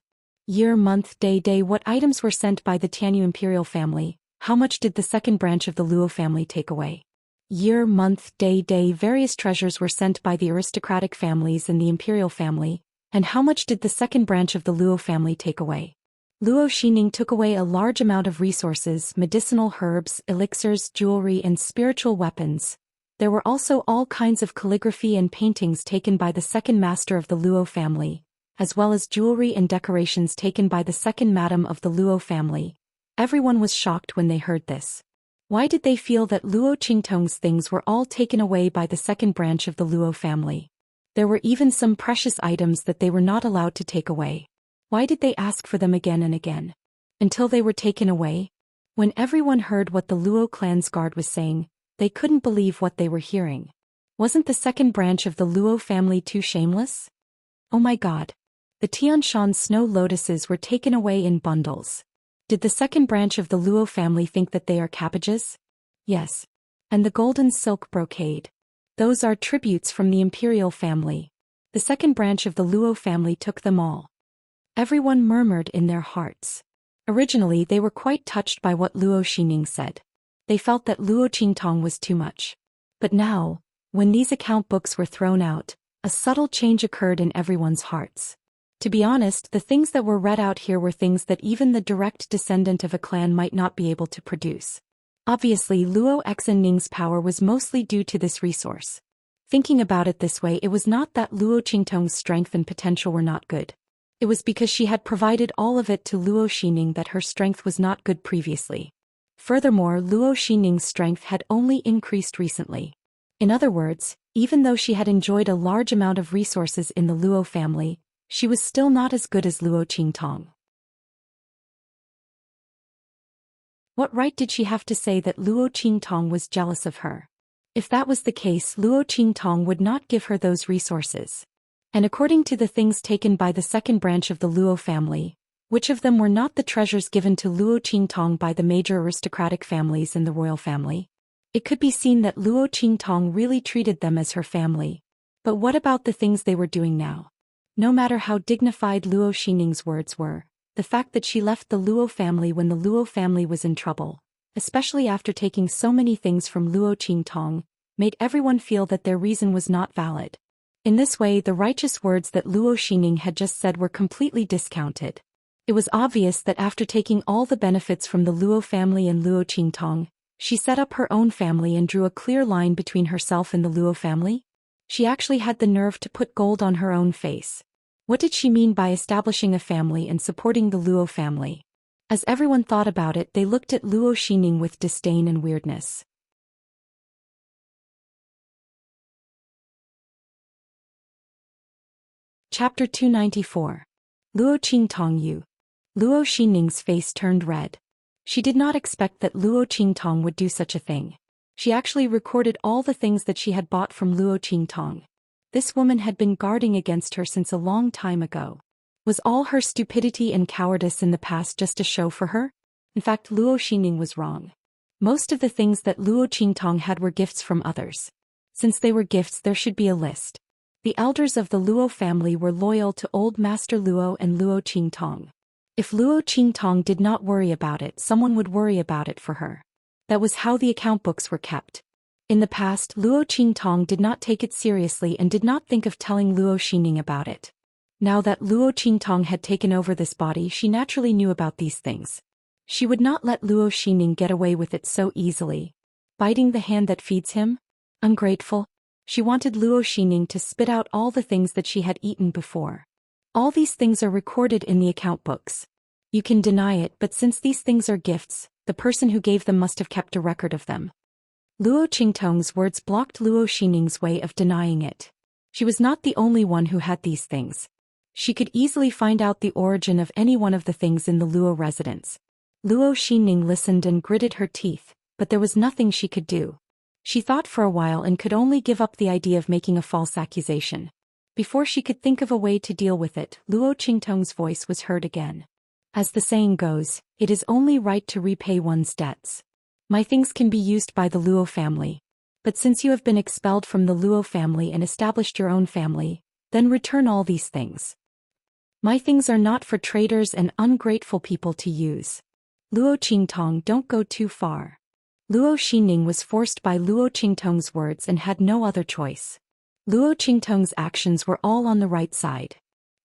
Year, month, day. What items were sent by the Tianyu imperial family? How much did the second branch of the Luo family take away? Year, month, day. Various treasures were sent by the aristocratic families and the imperial family. And how much did the second branch of the Luo family take away? Luo Xining took away a large amount of resources, medicinal herbs, elixirs, jewelry and spiritual weapons. There were also all kinds of calligraphy and paintings taken by the second master of the Luo family, as well as jewelry and decorations taken by the second madam of the Luo family. Everyone was shocked when they heard this. Why did they feel that Luo Qingtong's things were all taken away by the second branch of the Luo family? There were even some precious items that they were not allowed to take away. Why did they ask for them again and again? Until they were taken away? When everyone heard what the Luo clan's guard was saying, they couldn't believe what they were hearing. Wasn't the second branch of the Luo family too shameless? Oh my god. The Tianshan snow lotuses were taken away in bundles. Did the second branch of the Luo family think that they are cabbages? Yes. And the golden silk brocade. Those are tributes from the imperial family. The second branch of the Luo family took them all. Everyone murmured in their hearts. Originally they were quite touched by what Luo Xining said. They felt that Luo Qingtong was too much. But now, when these account books were thrown out, a subtle change occurred in everyone's hearts. To be honest, the things that were read out here were things that even the direct descendant of a clan might not be able to produce. Obviously, Luo Xining's power was mostly due to this resource. Thinking about it this way, it was not that Luo Qingtong's strength and potential were not good. It was because she had provided all of it to Luo Xining that her strength was not good previously. Furthermore, Luo Xining's strength had only increased recently. In other words, even though she had enjoyed a large amount of resources in the Luo family, she was still not as good as Luo Qingtong. What right did she have to say that Luo Qingtong was jealous of her? If that was the case, Luo Qingtong would not give her those resources. And according to the things taken by the second branch of the Luo family, which of them were not the treasures given to Luo Qingtong by the major aristocratic families in the royal family? It could be seen that Luo Qingtong really treated them as her family. But what about the things they were doing now? No matter how dignified Luo Xining's words were, the fact that she left the Luo family when the Luo family was in trouble, especially after taking so many things from Luo Qingtong, made everyone feel that their reason was not valid. In this way, the righteous words that Luo Xining had just said were completely discounted. It was obvious that after taking all the benefits from the Luo family and Luo Qingtong, she set up her own family and drew a clear line between herself and the Luo family. She actually had the nerve to put gold on her own face. What did she mean by establishing a family and supporting the Luo family? As everyone thought about it, they looked at Luo Xining with disdain and weirdness. Chapter 294. Luo Qingtong Yu. Luo Xining's face turned red. She did not expect that Luo Qingtong would do such a thing. She actually recorded all the things that she had bought from Luo Qingtong. This woman had been guarding against her since a long time ago. Was all her stupidity and cowardice in the past just a show for her? In fact, Luo Xining was wrong. Most of the things that Luo Qingtong had were gifts from others. Since they were gifts, there should be a list. The elders of the Luo family were loyal to Old Master Luo and Luo Qingtong. If Luo Qingtong did not worry about it, someone would worry about it for her. That was how the account books were kept. In the past, Luo Qingtong did not take it seriously and did not think of telling Luo Xining about it. Now that Luo Qingtong had taken over this body, she naturally knew about these things. She would not let Luo Xining get away with it so easily. Biting the hand that feeds him? Ungrateful. She wanted Luo Xining to spit out all the things that she had eaten before. All these things are recorded in the account books. You can deny it, but since these things are gifts, the person who gave them must have kept a record of them. Luo Qingtong's words blocked Luo Xining's way of denying it. She was not the only one who had these things. She could easily find out the origin of any one of the things in the Luo residence. Luo Xining listened and gritted her teeth, but there was nothing she could do. She thought for a while and could only give up the idea of making a false accusation. Before she could think of a way to deal with it, Luo Qingtong's voice was heard again. As the saying goes, it is only right to repay one's debts. My things can be used by the Luo family. But since you have been expelled from the Luo family and established your own family, then return all these things. My things are not for traitors and ungrateful people to use. Luo Qingtong, don't go too far. Luo Xining was forced by Luo Qingtong's words and had no other choice. Luo Qingtong's actions were all on the right side.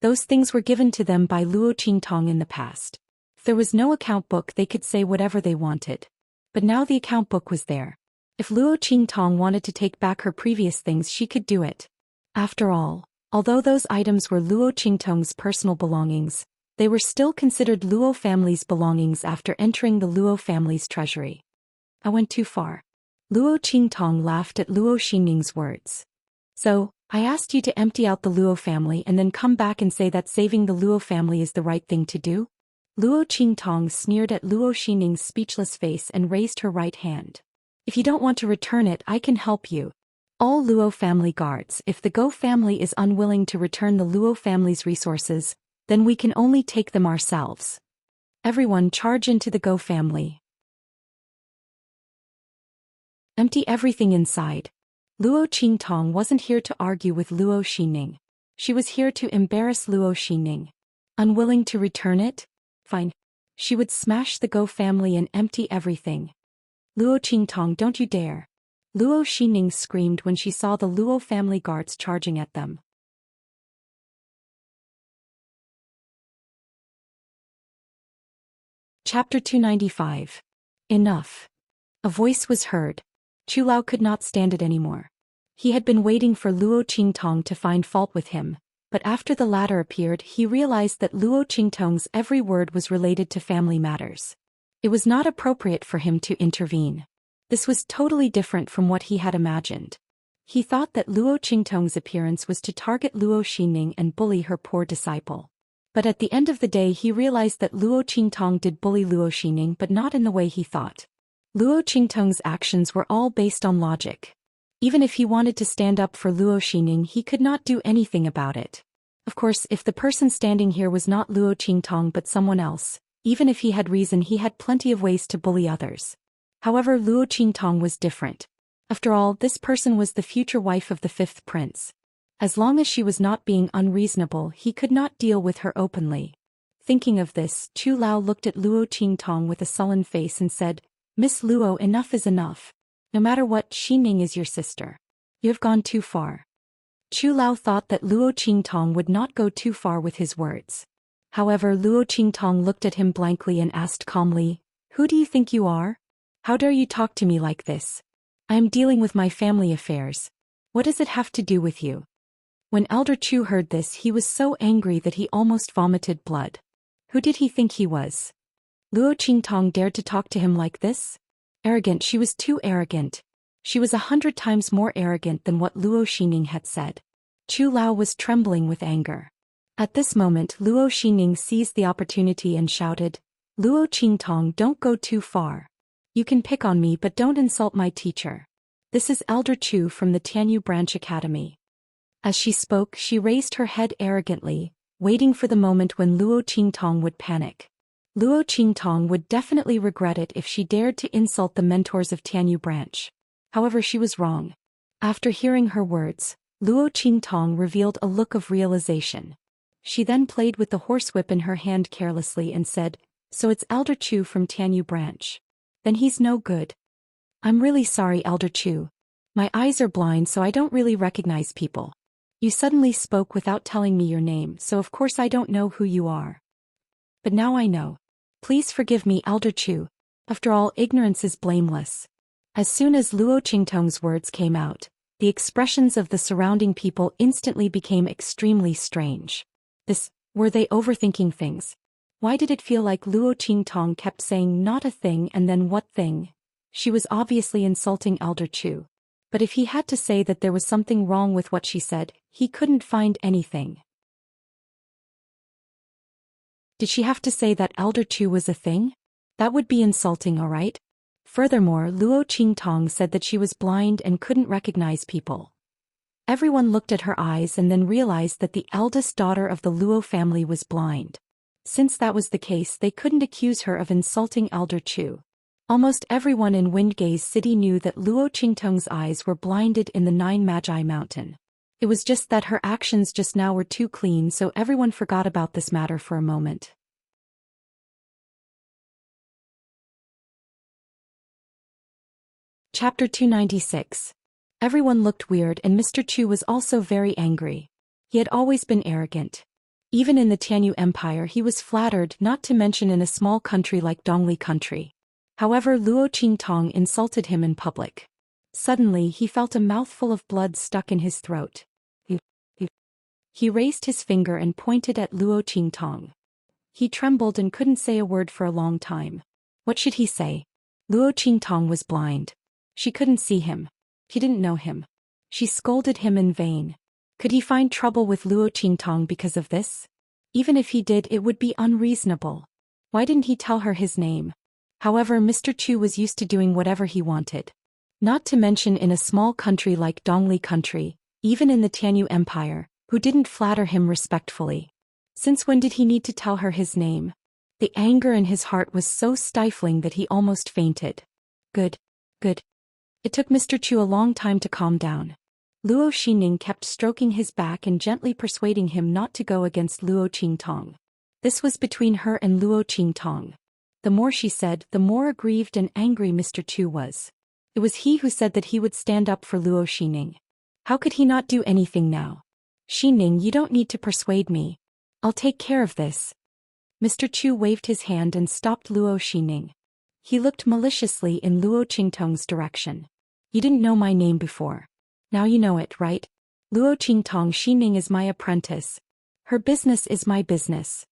Those things were given to them by Luo Qingtong in the past. If there was no account book, they could say whatever they wanted. But now the account book was there. If Luo Qingtong wanted to take back her previous things, she could do it. After all, although those items were Luo Qingtong's personal belongings, they were still considered Luo family's belongings after entering the Luo family's treasury. I went too far. Luo Qingtong laughed at Luo Xining's words. So, I asked you to empty out the Luo family and then come back and say that saving the Luo family is the right thing to do? Luo Qingtong sneered at Luo Xining's speechless face and raised her right hand. If you don't want to return it, I can help you. All Luo family guards, if the Go family is unwilling to return the Luo family's resources, then we can only take them ourselves. Everyone charge into the Go family. Empty everything inside. Luo Qingtong wasn't here to argue with Luo Xining. She was here to embarrass Luo Xining. Unwilling to return it? Fine. She would smash the Go family and empty everything. Luo Qingtong, don't you dare. Luo Xining screamed when she saw the Luo family guards charging at them. Chapter 295. Enough. A voice was heard. Chu Lao could not stand it anymore. He had been waiting for Luo Qingtong to find fault with him, but after the latter appeared, he realized that Luo Qingtong's every word was related to family matters. It was not appropriate for him to intervene. This was totally different from what he had imagined. He thought that Luo Qingtong's appearance was to target Luo Xining and bully her poor disciple. But at the end of the day, he realized that Luo Qingtong did bully Luo Xining, but not in the way he thought. Luo Qingtong's actions were all based on logic. Even if he wanted to stand up for Luo Xining, he could not do anything about it. Of course, if the person standing here was not Luo Qingtong but someone else, even if he had reason, he had plenty of ways to bully others. However, Luo Qingtong was different. After all, this person was the future wife of the fifth prince. As long as she was not being unreasonable, he could not deal with her openly. Thinking of this, Chu Lao looked at Luo Qingtong with a sullen face and said, "Miss Luo, enough is enough. No matter what, Xining is your sister. You have gone too far." Chu Lao thought that Luo Qingtong would not go too far with his words. However, Luo Qingtong looked at him blankly and asked calmly, "Who do you think you are? How dare you talk to me like this? I am dealing with my family affairs. What does it have to do with you?" When Elder Chu heard this, he was so angry that he almost vomited blood. Who did he think he was? Luo Qingtong dared to talk to him like this? Arrogant, she was too arrogant. She was 100 times more arrogant than what Luo Xining had said. Chu Lao was trembling with anger. At this moment, Luo Xining seized the opportunity and shouted, "Luo Qingtong, don't go too far. You can pick on me, but don't insult my teacher. This is Elder Chu from the Tianyu Branch Academy." As she spoke, she raised her head arrogantly, waiting for the moment when Luo Qingtong would panic. Luo Qingtong would definitely regret it if she dared to insult the mentors of Tianyu Branch. However, she was wrong. After hearing her words, Luo Qingtong revealed a look of realization. She then played with the horsewhip in her hand carelessly and said, "So it's Elder Chu from Tianyu Branch. Then he's no good." "I'm really sorry, Elder Chu. My eyes are blind, so I don't really recognize people." You suddenly spoke without telling me your name, so of course I don't know who you are. But now I know. Please forgive me, Elder Chu. After all, ignorance is blameless. As soon as Luo Qingtong's words came out, the expressions of the surrounding people instantly became extremely strange. Were they overthinking things? Why did it feel like Luo Qingtong kept saying not a thing and then what thing? She was obviously insulting Elder Chu. But if he had to say that there was something wrong with what she said, he couldn't find anything. Did she have to say that Elder Chu was a thing? That would be insulting, alright? Furthermore, Luo Qingtong said that she was blind and couldn't recognize people. Everyone looked at her eyes and then realized that the eldest daughter of the Luo family was blind. Since that was the case, they couldn't accuse her of insulting Elder Chu. Almost everyone in Windgaze City knew that Luo Qingtong's eyes were blinded in the Nine Magi Mountain. It was just that her actions just now were too clean, so everyone forgot about this matter for a moment. Chapter 296. Everyone looked weird and Mr. Chu was also very angry. He had always been arrogant. Even in the Tianyu Empire he was flattered, not to mention in a small country like Dongli country. However, Luo Qingtong insulted him in public. Suddenly he felt a mouthful of blood stuck in his throat. He raised his finger and pointed at Luo Qingtong. He trembled and couldn't say a word for a long time. What should he say? Luo Qingtong was blind. She couldn't see him. He didn't know him. She scolded him in vain. Could he find trouble with Luo Qingtong because of this? Even if he did, it would be unreasonable. Why didn't he tell her his name? However, Mr. Chu was used to doing whatever he wanted. Not to mention in a small country like Dongli country, even in the Tianyu Empire, who didn't flatter him respectfully. Since when did he need to tell her his name? The anger in his heart was so stifling that he almost fainted. Good. It took Mr. Chu a long time to calm down. Luo Xining kept stroking his back and gently persuading him not to go against Luo Qingtong. This was between her and Luo Qingtong. The more she said, the more aggrieved and angry Mr. Chu was. It was he who said that he would stand up for Luo Xining. How could he not do anything now? Xining, you don't need to persuade me. I'll take care of this. Mr. Chu waved his hand and stopped Luo Xining. He looked maliciously in Luo Qingtong's direction. You didn't know my name before. Now you know it, right? Luo Qingtong, Xining is my apprentice. Her business is my business.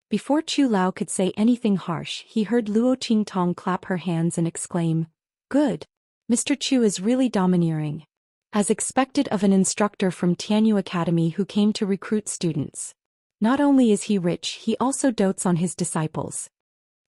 Before Chu Lao could say anything harsh, he heard Luo Qingtong clap her hands and exclaim, "Good. Mr. Chu is really domineering." As expected of an instructor from Tianyu Academy who came to recruit students. Not only is he rich, he also dotes on his disciples.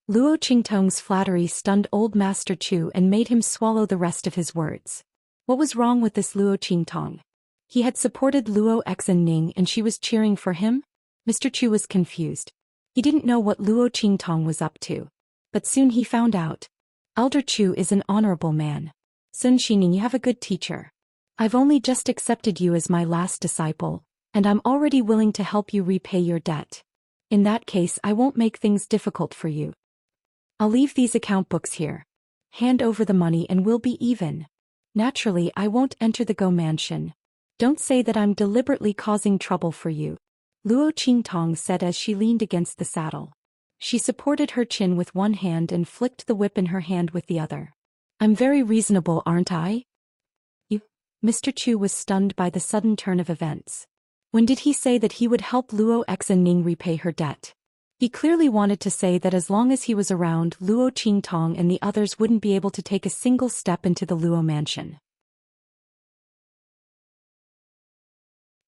Luo Qingtong's flattery stunned old Master Chu and made him swallow the rest of his words. What was wrong with this Luo Qingtong? He had supported Luo Xinning and she was cheering for him? Mr. Chu was confused. He didn't know what Luo Qingtong was up to. But soon he found out. Elder Chu is an honorable man. Sun Xining, you have a good teacher. I've only just accepted you as my last disciple, and I'm already willing to help you repay your debt. In that case, I won't make things difficult for you. I'll leave these account books here. Hand over the money and we'll be even. Naturally, I won't enter the Go Mansion. Don't say that I'm deliberately causing trouble for you. Luo Qingtong said as she leaned against the saddle. She supported her chin with one hand and flicked the whip in her hand with the other. I'm very reasonable, aren't I? Mr. Chu was stunned by the sudden turn of events. When did he say that he would help Luo Xinning repay her debt? He clearly wanted to say that as long as he was around, Luo Qingtong and the others wouldn't be able to take a single step into the Luo mansion.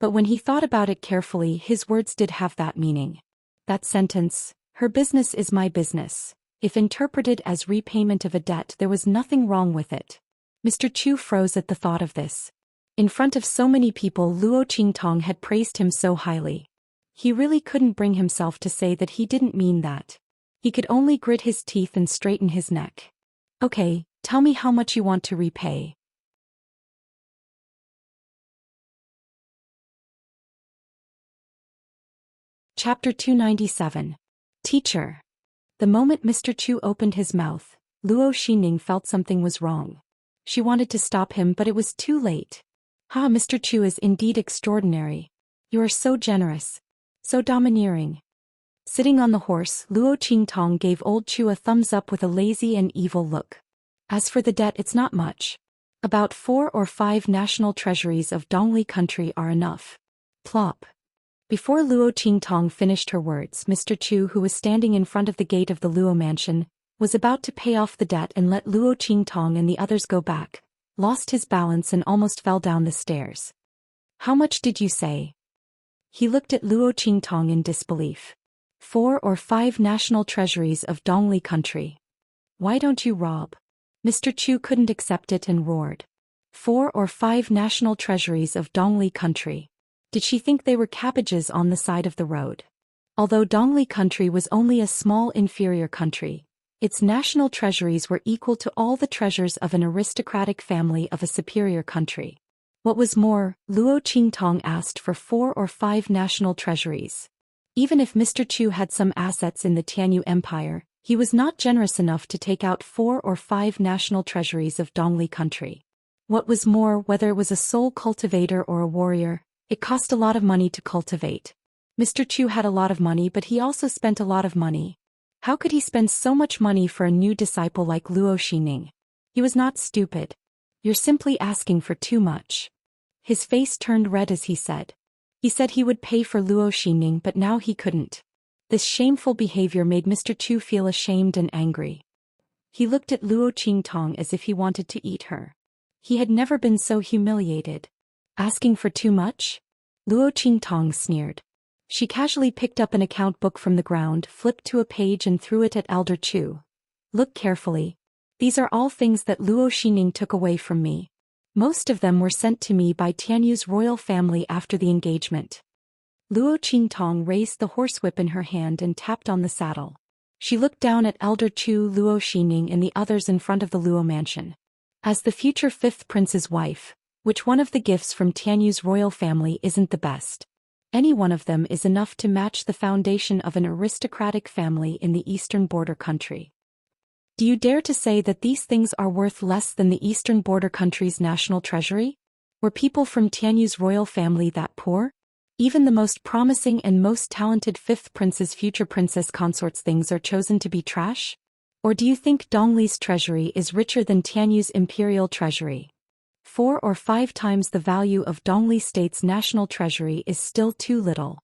But when he thought about it carefully, his words did have that meaning. That sentence, her business is my business, if interpreted as repayment of a debt, there was nothing wrong with it. Mr. Chu froze at the thought of this. In front of so many people, Luo Qingtong had praised him so highly. He really couldn't bring himself to say that he didn't mean that. He could only grit his teeth and straighten his neck. Okay, tell me how much you want to repay. Chapter 297. Teacher. The moment Mr. Chu opened his mouth, Luo Xining felt something was wrong. She wanted to stop him, but it was too late. "Ha, Mr. Chu is indeed extraordinary. You are so generous. So domineering." Sitting on the horse, Luo Qingtong gave old Chu a thumbs up with a lazy and evil look. "As for the debt, it's not much. About 4 or 5 national treasuries of Dongli country are enough." Plop. Before Luo Qingtong finished her words, Mr. Chu, who was standing in front of the gate of the Luo mansion, was about to pay off the debt and let Luo Qingtong and the others go back, lost his balance and almost fell down the stairs. "How much did you say?" He looked at Luo Qingtong in disbelief. 4 or 5 national treasuries of Dongli country. "Why don't you rob?" Mr. Chu couldn't accept it and roared. 4 or 5 national treasuries of Dongli country. Did she think they were cabbages on the side of the road? Although Dongli country was only a small inferior country, its national treasuries were equal to all the treasures of an aristocratic family of a superior country. What was more, Luo Qingtong asked for 4 or 5 national treasuries. Even if Mr. Chu had some assets in the Tianyu Empire, he was not generous enough to take out 4 or 5 national treasuries of Dongli country. What was more, whether it was a soul cultivator or a warrior, it cost a lot of money to cultivate. Mr. Chu had a lot of money, but he also spent a lot of money. How could he spend so much money for a new disciple like Luo Xining? He was not stupid. "You're simply asking for too much." His face turned red as he said. He said he would pay for Luo Xining, but now he couldn't. This shameful behavior made Mr. Chu feel ashamed and angry. He looked at Luo Qingtong as if he wanted to eat her. He had never been so humiliated. "Asking for too much?" Luo Qingtong sneered. She casually picked up an account book from the ground, flipped to a page and threw it at Elder Chu. "Look carefully. These are all things that Luo Xining took away from me. Most of them were sent to me by Tianyu's royal family after the engagement." Luo Qingtong raised the horsewhip in her hand and tapped on the saddle. She looked down at Elder Chu, Luo Xining and the others in front of the Luo mansion. "As the future 5th prince's wife, which one of the gifts from Tianyu's royal family isn't the best? Any one of them is enough to match the foundation of an aristocratic family in the eastern border country. Do you dare to say that these things are worth less than the eastern border country's national treasury? Were people from Tianyu's royal family that poor? Even the most promising and most talented 5th prince's future princess consort's things are chosen to be trash? Or do you think Dongli's treasury is richer than Tianyu's imperial treasury? 4 or 5 times the value of Dongli State's national treasury is still too little.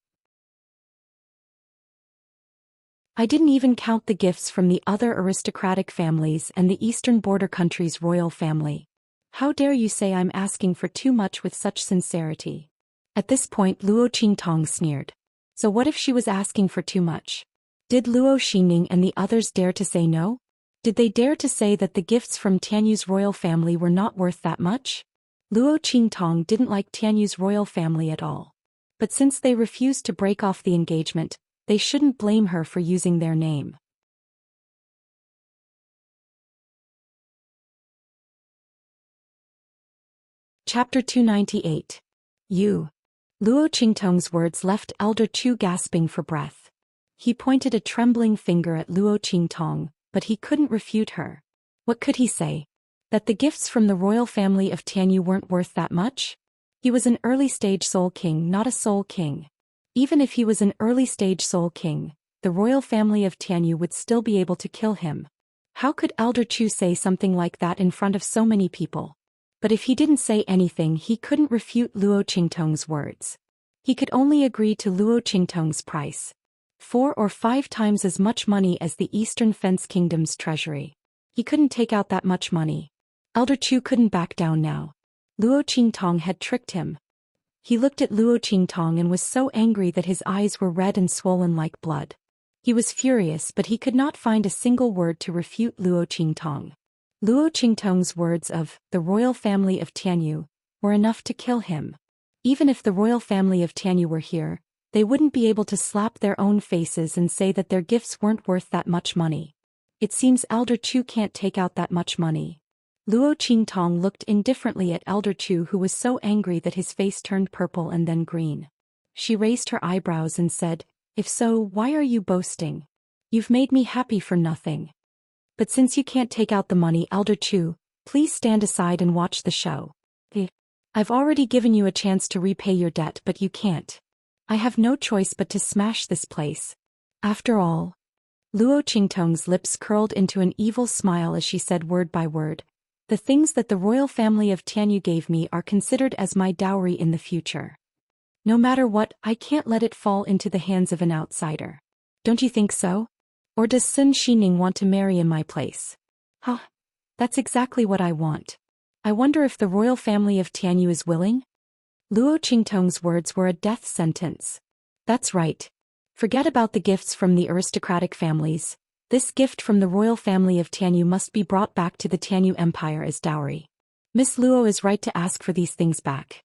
I didn't even count the gifts from the other aristocratic families and the eastern border country's royal family. How dare you say I'm asking for too much with such sincerity?" At this point Luo Qingtong sneered. So what if she was asking for too much? Did Luo Xining and the others dare to say no? Did they dare to say that the gifts from Tianyu's royal family were not worth that much? Luo Qingtong didn't like Tianyu's royal family at all. But since they refused to break off the engagement, they shouldn't blame her for using their name. Chapter 298. You. Luo Qingtong's words left Elder Chu gasping for breath. He pointed a trembling finger at Luo Qingtong, but he couldn't refute her. What could he say? That the gifts from the royal family of Tianyu weren't worth that much? He was an early-stage soul king, not a soul king. Even if he was an early-stage soul king, the royal family of Tianyu would still be able to kill him. How could Elder Chu say something like that in front of so many people? But if he didn't say anything, he couldn't refute Luo Qingtong's words. He could only agree to Luo Qingtong's price. 4 or 5 times as much money as the Eastern Fence Kingdom's treasury. He couldn't take out that much money. Elder Chu couldn't back down now. Luo Qingtong had tricked him. He looked at Luo Qingtong and was so angry that his eyes were red and swollen like blood. He was furious, but he could not find a single word to refute Luo Qingtong. Luo Qingtong's words of, the royal family of Tianyu, were enough to kill him. Even if the royal family of Tianyu were here, they wouldn't be able to slap their own faces and say that their gifts weren't worth that much money. It seems Elder Chu can't take out that much money. Luo Qingtong looked indifferently at Elder Chu, who was so angry that his face turned purple and then green. She raised her eyebrows and said, "If so, why are you boasting? You've made me happy for nothing. But since you can't take out the money, Elder Chu, please stand aside and watch the show." I've already given you a chance to repay your debt, but you can't. I have no choice but to smash this place. After all. Luo Qingtong's lips curled into an evil smile as she said word by word, the things that the royal family of Tianyu gave me are considered as my dowry in the future. No matter what, I can't let it fall into the hands of an outsider. Don't you think so? Or does Sun Xining want to marry in my place? Huh. That's exactly what I want. I wonder if the royal family of Tianyu is willing? Luo Qingtong's words were a death sentence. That's right. Forget about the gifts from the aristocratic families. This gift from the royal family of Tianyu must be brought back to the Tianyu Empire as dowry. Miss Luo is right to ask for these things back.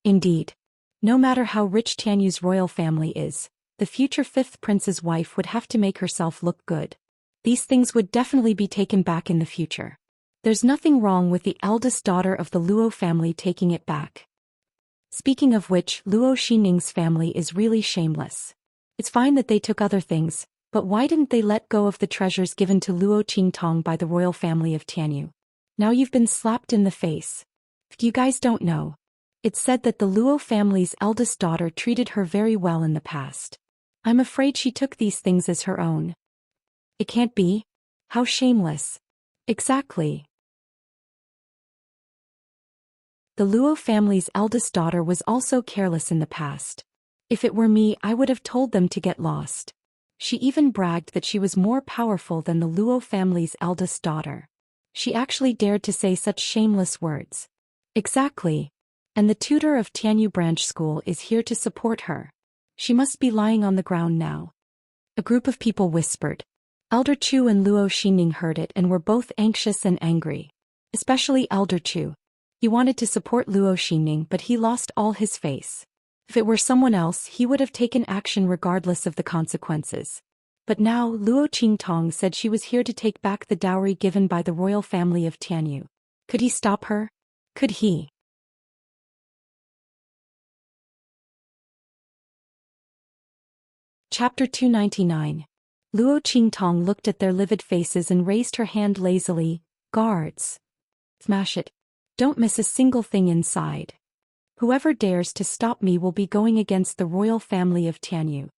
Indeed. No matter how rich Tianyu's royal family is, the future fifth prince's wife would have to make herself look good. These things would definitely be taken back in the future. There's nothing wrong with the eldest daughter of the Luo family taking it back. Speaking of which, Luo Xining's family is really shameless. It's fine that they took other things, but why didn't they let go of the treasures given to Luo Qingtong by the royal family of Tianyu? Now you've been slapped in the face. If you guys don't know, it's said that the Luo family's eldest daughter treated her very well in the past. I'm afraid she took these things as her own. It can't be. How shameless. Exactly. The Luo family's eldest daughter was also careless in the past. If it were me, I would have told them to get lost. She even bragged that she was more powerful than the Luo family's eldest daughter. She actually dared to say such shameless words. Exactly. And the tutor of Tianyu Branch School is here to support her. She must be lying on the ground now. A group of people whispered. Elder Chu and Luo Xining heard it and were both anxious and angry. Especially Elder Chu. He wanted to support Luo Xining, but he lost all his face. If it were someone else, he would have taken action regardless of the consequences. But now, Luo Qingtong said she was here to take back the dowry given by the royal family of Tianyu. Could he stop her? Could he? Chapter 299. Luo Qingtong looked at their livid faces and raised her hand lazily. Guards. Smash it. Don't miss a single thing inside. Whoever dares to stop me will be going against the royal family of Tianyu.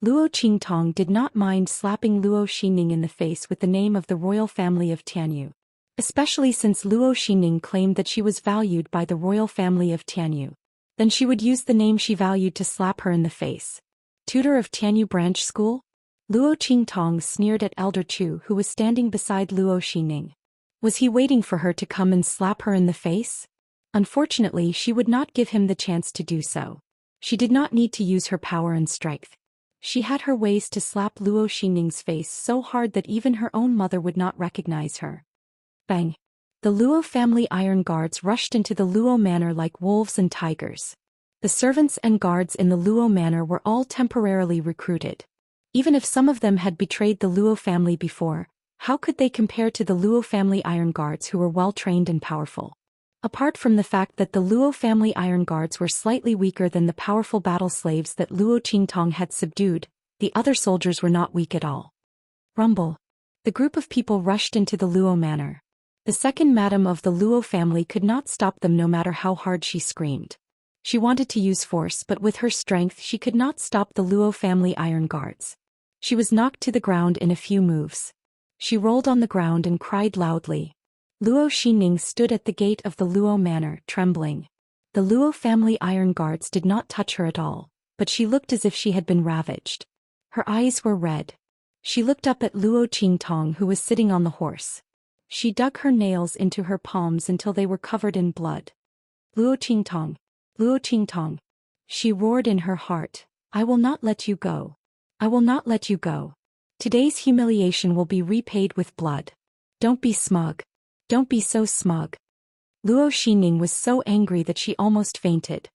Luo Qingtong did not mind slapping Luo Xining in the face with the name of the royal family of Tianyu. Especially since Luo Xining claimed that she was valued by the royal family of Tianyu. Then she would use the name she valued to slap her in the face. Tutor of Tianyu Branch School? Luo Qingtong sneered at Elder Chu, who was standing beside Luo Xining. Was he waiting for her to come and slap her in the face? Unfortunately, she would not give him the chance to do so. She did not need to use her power and strength. She had her ways to slap Luo Xining's face so hard that even her own mother would not recognize her. Bang! The Luo family iron guards rushed into the Luo manor like wolves and tigers. The servants and guards in the Luo manor were all temporarily recruited. Even if some of them had betrayed the Luo family before, how could they compare to the Luo family iron guards who were well-trained and powerful? Apart from the fact that the Luo family iron guards were slightly weaker than the powerful battle slaves that Luo Qingtong had subdued, the other soldiers were not weak at all. Rumble. The group of people rushed into the Luo manor. The second madam of the Luo family could not stop them no matter how hard she screamed. She wanted to use force, but with her strength she could not stop the Luo family iron guards. She was knocked to the ground in a few moves. She rolled on the ground and cried loudly. Luo Xining stood at the gate of the Luo manor, trembling. The Luo family iron guards did not touch her at all, but she looked as if she had been ravaged. Her eyes were red. She looked up at Luo Qingtong, who was sitting on the horse. She dug her nails into her palms until they were covered in blood. Luo Qingtong. Luo Qingtong. She roared in her heart. I will not let you go. I will not let you go. Today's humiliation will be repaid with blood. Don't be smug. Don't be so smug. Luo Xining was so angry that she almost fainted.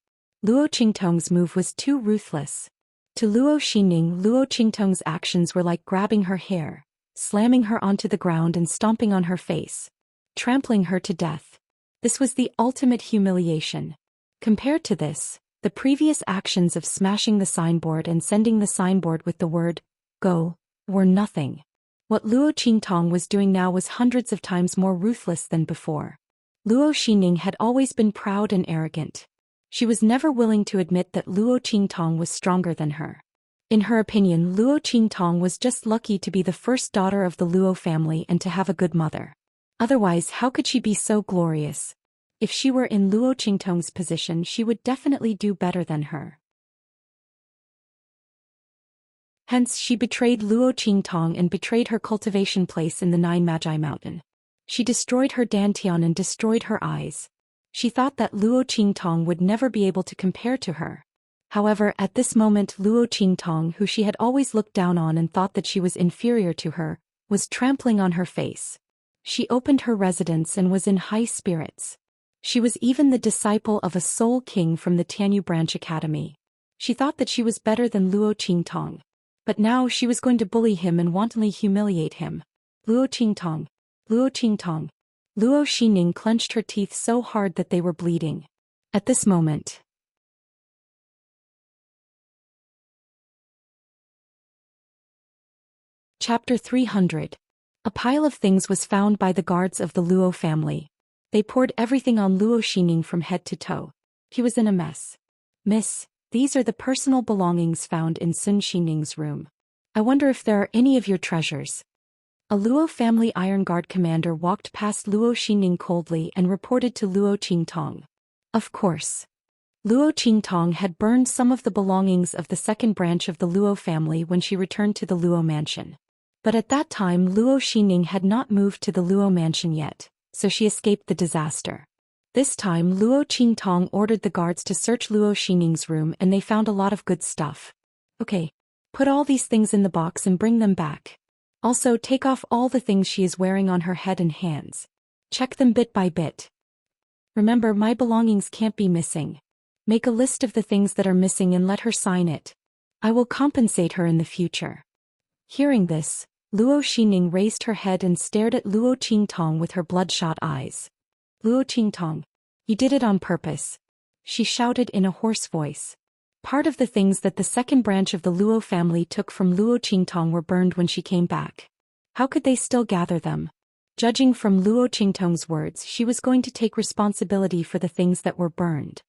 Luo Qingtong's move was too ruthless. To Luo Xining, Luo Qingtong's actions were like grabbing her hair, slamming her onto the ground and stomping on her face, trampling her to death. This was the ultimate humiliation. Compared to this, the previous actions of smashing the signboard and sending the signboard with the word, "Go," were nothing. What Luo Qingtong was doing now was hundreds of times more ruthless than before. Luo Xining had always been proud and arrogant. She was never willing to admit that Luo Qingtong was stronger than her. In her opinion, Luo Qingtong was just lucky to be the first daughter of the Luo family and to have a good mother. Otherwise, how could she be so glorious? If she were in Luo Qingtong's position, she would definitely do better than her. Hence, she betrayed Luo Qingtong and betrayed her cultivation place in the Nine Magi Mountain. She destroyed her dantian and destroyed her eyes. She thought that Luo Qingtong would never be able to compare to her. However, at this moment Luo Qingtong, who she had always looked down on and thought that she was inferior to her, was trampling on her face. She opened her residence and was in high spirits. She was even the disciple of a soul king from the Tianyu Branch Academy. She thought that she was better than Luo Qingtong. But now she was going to bully him and wantonly humiliate him. Luo Qingtong. Luo Qingtong. Luo Xining clenched her teeth so hard that they were bleeding. At this moment, Chapter 300. A pile of things was found by the guards of the Luo family. They poured everything on Luo Xining from head to toe. He was in a mess. Miss, these are the personal belongings found in Sun Xining's room. I wonder if there are any of your treasures. A Luo family Iron Guard commander walked past Luo Xining coldly and reported to Luo Qingtong. Of course. Luo Qingtong had burned some of the belongings of the second branch of the Luo family when she returned to the Luo mansion. But at that time Luo Xining had not moved to the Luo mansion yet, so she escaped the disaster. This time Luo Qingtong ordered the guards to search Luo Xining's room and they found a lot of good stuff. Okay. Put all these things in the box and bring them back. Also take off all the things she is wearing on her head and hands. Check them bit by bit. Remember, my belongings can't be missing. Make a list of the things that are missing and let her sign it. I will compensate her in the future. Hearing this, Luo Xining raised her head and stared at Luo Qingtong with her bloodshot eyes. Luo Qingtong, you did it on purpose. She shouted in a hoarse voice. Part of the things that the second branch of the Luo family took from Luo Qingtong were burned when she came back. How could they still gather them? Judging from Luo Qingtong's words, she was going to take responsibility for the things that were burned.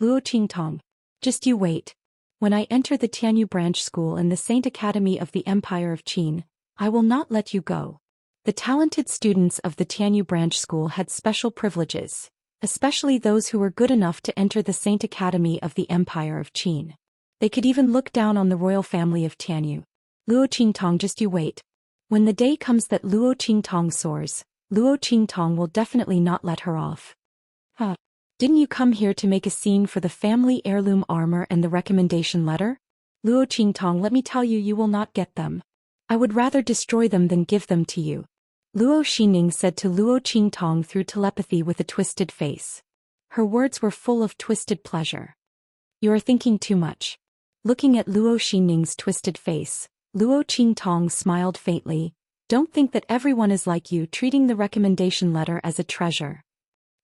Luo Qingtong, just you wait. When I enter the Tianyu Branch School and the Saint Academy of the Empire of Qin, I will not let you go. The talented students of the Tianyu Branch School had special privileges, especially those who were good enough to enter the Saint Academy of the Empire of Qin. They could even look down on the royal family of Tianyu. Luo Qingtong, just you wait. When the day comes that Luo Qingtong soars, Luo Qingtong will definitely not let her off. Huh. Didn't you come here to make a scene for the family heirloom armor and the recommendation letter? Luo Qingtong, let me tell you, you will not get them. I would rather destroy them than give them to you. Luo Xining said to Luo Qingtong through telepathy with a twisted face. Her words were full of twisted pleasure. You are thinking too much. Looking at Luo Xining's twisted face, Luo Qingtong smiled faintly. Don't think that everyone is like you, treating the recommendation letter as a treasure.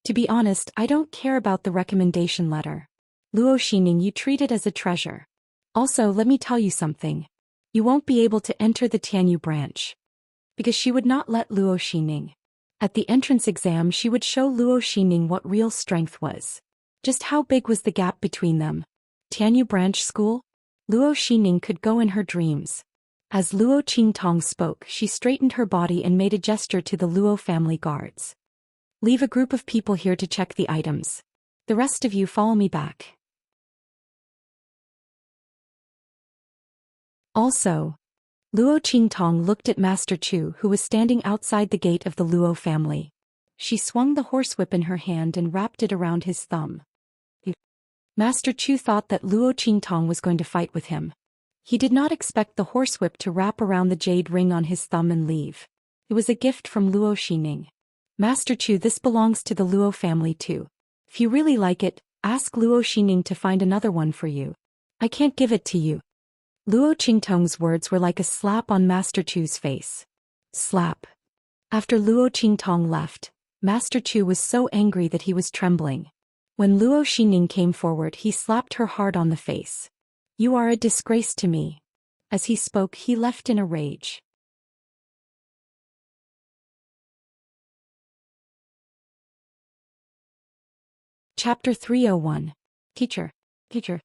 To be honest, I don't care about the recommendation letter. Luo Xining, you treat it as a treasure. Also, let me tell you something. You won't be able to enter the Tianyu branch. Because she would not let Luo Xining. At the entrance exam she would show Luo Xining what real strength was. Just how big was the gap between them? Tianyu Branch School? Luo Xining could go in her dreams. As Luo Qingtong spoke, she straightened her body and made a gesture to the Luo family guards. Leave a group of people here to check the items. The rest of you follow me back. Also, Luo Qingtong looked at Master Chu, who was standing outside the gate of the Luo family. She swung the horsewhip in her hand and wrapped it around his thumb. Master Chu thought that Luo Qingtong was going to fight with him. He did not expect the horsewhip to wrap around the jade ring on his thumb and leave. It was a gift from Luo Xining. Master Chu, this belongs to the Luo family too. If you really like it, ask Luo Xining to find another one for you. I can't give it to you. Luo Qingtong's words were like a slap on Master Chu's face. Slap. After Luo Qingtong left, Master Chu was so angry that he was trembling. When Luo Xining came forward, he slapped her hard on the face. You are a disgrace to me. As he spoke, he left in a rage. Chapter 301. Teacher. Teacher.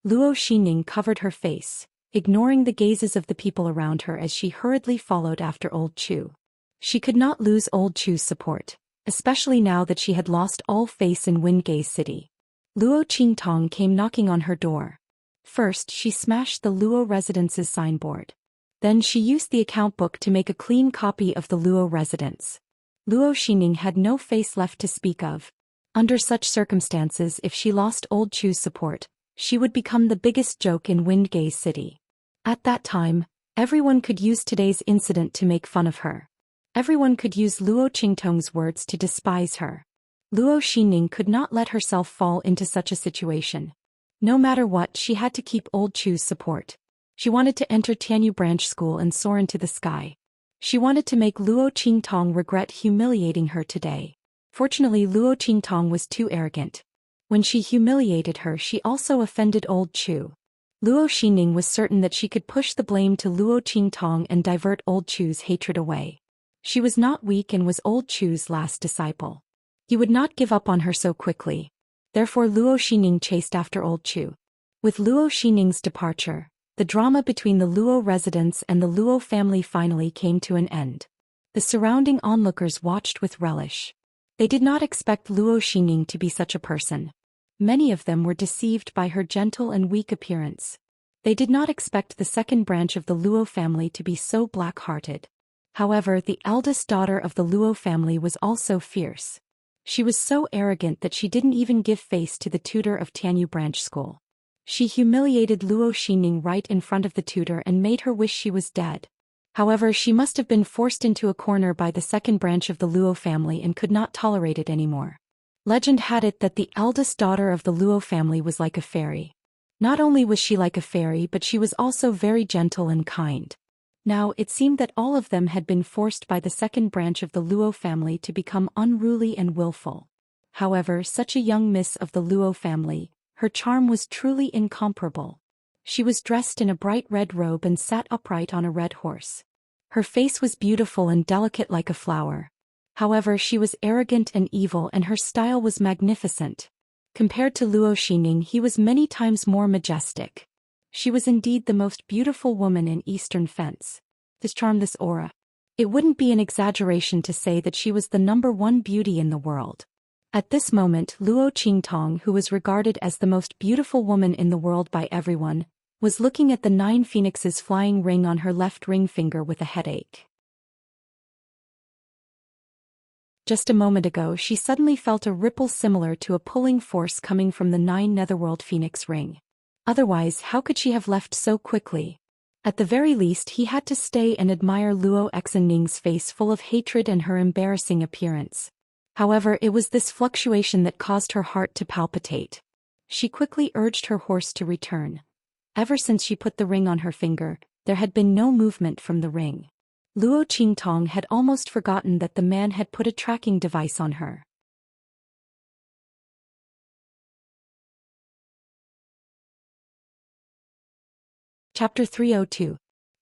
Luo Xinning covered her face, ignoring the gazes of the people around her as she hurriedly followed after old Chu. She could not lose old Chu's support, especially now that she had lost all face in Windgaze City. Luo Qingtong came knocking on her door. First, she smashed the Luo residence's signboard. Then she used the account book to make a clean copy of the Luo residence. Luo Xinning had no face left to speak of. Under such circumstances, if she lost old Chu's support, she would become the biggest joke in Windgaze City. At that time, everyone could use today's incident to make fun of her. Everyone could use Luo Qingtong's words to despise her. Luo Xinning could not let herself fall into such a situation. No matter what, she had to keep old Chu's support. She wanted to enter Tianyu Branch School and soar into the sky. She wanted to make Luo Qingtong regret humiliating her today. Fortunately, Luo Qingtong was too arrogant. When she humiliated her, she also offended old Chu. Luo Xinning was certain that she could push the blame to Luo Qingtong and divert old Chu's hatred away. She was not weak and was old Chu's last disciple. He would not give up on her so quickly. Therefore Luo Xinning chased after old Chu. With Luo Xinning's departure, the drama between the Luo residents and the Luo family finally came to an end. The surrounding onlookers watched with relish. They did not expect Luo Xinning to be such a person. Many of them were deceived by her gentle and weak appearance. They did not expect the second branch of the Luo family to be so black-hearted. However, the eldest daughter of the Luo family was also fierce. She was so arrogant that she didn't even give face to the tutor of Tianyu Branch School. She humiliated Luo Xinning right in front of the tutor and made her wish she was dead. However, she must have been forced into a corner by the second branch of the Luo family and could not tolerate it anymore. Legend had it that the eldest daughter of the Luo family was like a fairy. Not only was she like a fairy, but she was also very gentle and kind. Now, it seemed that all of them had been forced by the second branch of the Luo family to become unruly and willful. However, such a young miss of the Luo family, her charm was truly incomparable. She was dressed in a bright red robe and sat upright on a red horse. Her face was beautiful and delicate like a flower. However, she was arrogant and evil, and her style was magnificent. Compared to Luo Xinning, he was many times more majestic. She was indeed the most beautiful woman in Eastern Fence. This charm, this aura. It wouldn't be an exaggeration to say that she was the #1 beauty in the world. At this moment, Luo Qingtong, who was regarded as the most beautiful woman in the world by everyone, was looking at the 9 phoenixes flying ring on her left ring finger with a headache. Just a moment ago, she suddenly felt a ripple similar to a pulling force coming from the 9 netherworld phoenix ring. Otherwise, how could she have left so quickly? At the very least, he had to stay and admire Luo Xining's face full of hatred and her embarrassing appearance. However, it was this fluctuation that caused her heart to palpitate. She quickly urged her horse to return. Ever since she put the ring on her finger, there had been no movement from the ring. Luo Qingtong had almost forgotten that the man had put a tracking device on her. Chapter 302.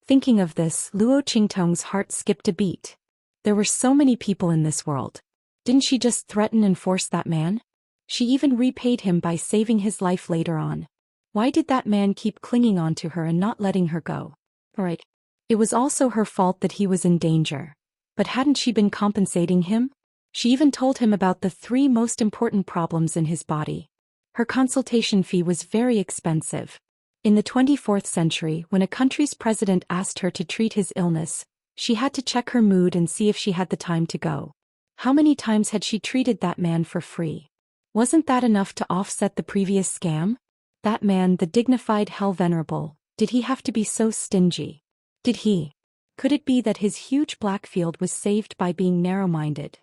Thinking of this, Luo Qingtong's heart skipped a beat. There were so many people in this world. Didn't she just threaten and force that man? She even repaid him by saving his life later on. Why did that man keep clinging on to her and not letting her go? Right. It was also her fault that he was in danger. But hadn't she been compensating him? She even told him about the 3 most important problems in his body. Her consultation fee was very expensive. In the 24th century, when a country's president asked her to treat his illness, she had to check her mood and see if she had the time to go. How many times had she treated that man for free? Wasn't that enough to offset the previous scam? That man, the dignified Hell Venerable, did he have to be so stingy? Could it be that his huge black field was saved by being narrow-minded?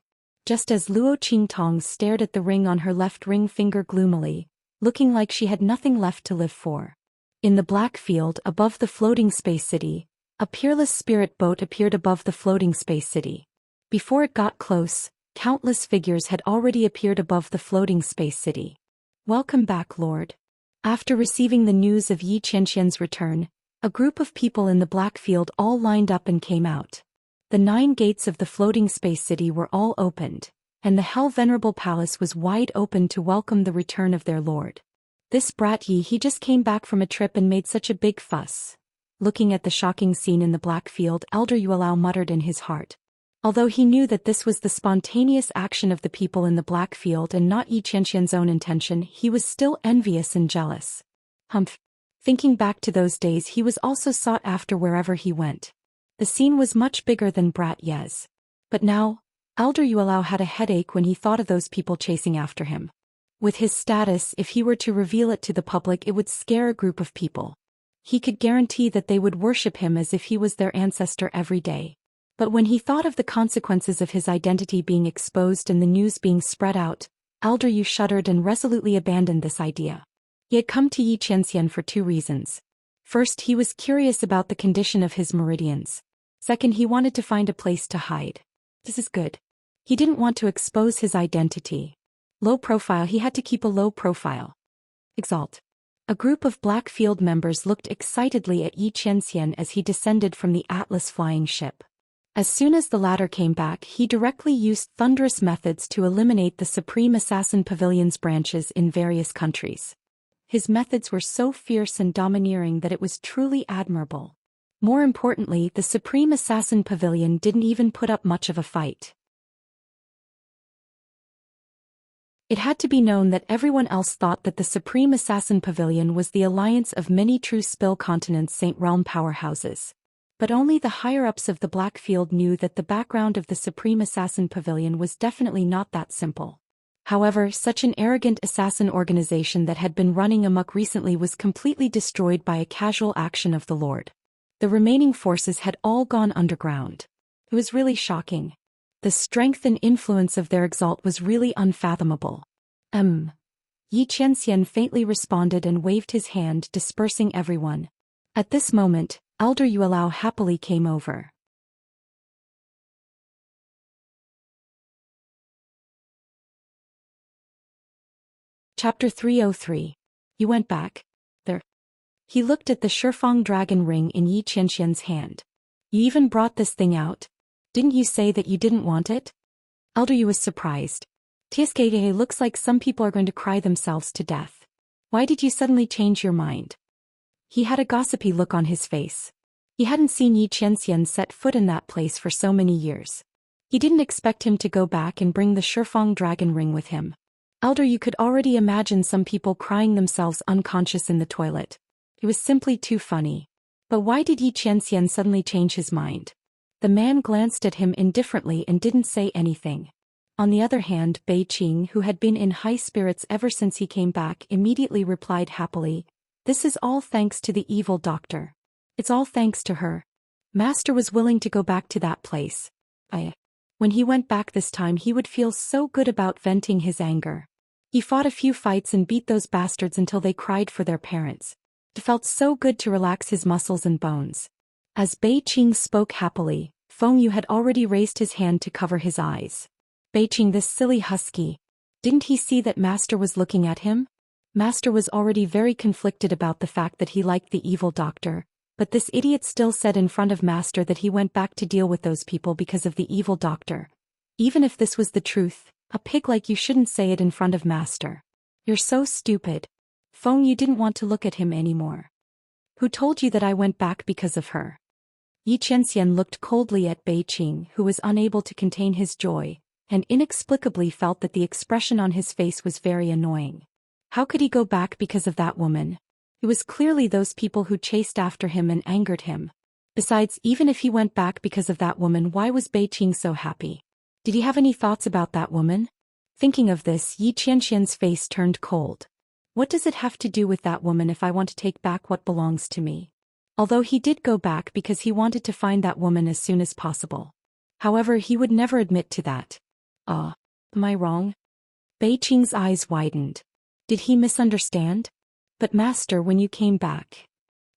Just as Luo Qingtong stared at the ring on her left ring finger gloomily, looking like she had nothing left to live for. In the black field above the floating space city, a peerless spirit boat appeared above the floating space city. Before it got close, countless figures had already appeared above the floating space city. Welcome back, Lord. After receiving the news of Yi Qianxian's return, a group of people in the black field all lined up and came out. The 9 gates of the floating space city were all opened, and the hell-venerable palace was wide open to welcome the return of their lord. This brat Yi, he just came back from a trip and made such a big fuss. Looking at the shocking scene in the black field, Elder Yuelao muttered in his heart. Although he knew that this was the spontaneous action of the people in the black field and not Yi Qianxian's own intention, he was still envious and jealous. Humph. Thinking back to those days, he was also sought after wherever he went. The scene was much bigger than Brat Ye's. But now, Elder Yuelao had a headache when he thought of those people chasing after him. With his status, if he were to reveal it to the public, it would scare a group of people. He could guarantee that they would worship him as if he was their ancestor every day. But when he thought of the consequences of his identity being exposed and the news being spread out, Elder Yu shuddered and resolutely abandoned this idea. He had come to Yi Qianxian for two reasons. First, he was curious about the condition of his meridians. Second, he wanted to find a place to hide. This is good. He didn't want to expose his identity. Low profile, he had to keep a low profile. Exalt. A group of Black Field members looked excitedly at Yi Qianxian as he descended from the Atlas flying ship. As soon as the latter came back, he directly used thunderous methods to eliminate the Supreme Assassin Pavilion's branches in various countries. His methods were so fierce and domineering that it was truly admirable. More importantly, the Supreme Assassin Pavilion didn't even put up much of a fight. It had to be known that everyone else thought that the Supreme Assassin Pavilion was the alliance of many true Spill Continent's Saint Realm powerhouses. But only the higher-ups of the Black Field knew that the background of the Supreme Assassin Pavilion was definitely not that simple. However, such an arrogant assassin organization that had been running amok recently was completely destroyed by a casual action of the Lord. The remaining forces had all gone underground. It was really shocking. The strength and influence of their exalt was really unfathomable. Yi Qianxian faintly responded and waved his hand, dispersing everyone. At this moment, Elder Yuelao happily came over. Chapter 303. You went back? There. He looked at the Shifang dragon ring in Yi Qianxian's hand. You even brought this thing out? Didn't you say that you didn't want it? Elder Yu was surprised. TSKA, looks like some people are going to cry themselves to death. Why did you suddenly change your mind? He had a gossipy look on his face. He hadn't seen Yi Qianxian set foot in that place for so many years. He didn't expect him to go back and bring the Shifang dragon ring with him. Elder Yu could already imagine some people crying themselves unconscious in the toilet. It was simply too funny. But why did Yi Qianxian suddenly change his mind? The man glanced at him indifferently and didn't say anything. On the other hand, Bei Qing, who had been in high spirits ever since he came back, immediately replied happily, "This is all thanks to the evil doctor. It's all thanks to her. Master was willing to go back to that place. When he went back this time, he would feel so good about venting his anger. He fought a few fights and beat those bastards until they cried for their parents. It felt so good to relax his muscles and bones." As Bei Qing spoke happily, Feng Yu had already raised his hand to cover his eyes. Bei Qing, this silly husky. Didn't he see that Master was looking at him? Master was already very conflicted about the fact that he liked the evil doctor, but this idiot still said in front of Master that he went back to deal with those people because of the evil doctor. Even if this was the truth, a pig like you shouldn't say it in front of Master. You're so stupid. Feng Yu didn't want to look at him anymore. Who told you that I went back because of her? Yi Qianxian looked coldly at Bei Qing, who was unable to contain his joy, and inexplicably felt that the expression on his face was very annoying. How could he go back because of that woman? It was clearly those people who chased after him and angered him. Besides, even if he went back because of that woman, why was Bei Qing so happy? Did he have any thoughts about that woman? Thinking of this, Yi Qianxian's face turned cold. What does it have to do with that woman if I want to take back what belongs to me? Although he did go back because he wanted to find that woman as soon as possible. However, he would never admit to that. Am I wrong? Bei Qing's eyes widened. Did he misunderstand? But Master, when you came back.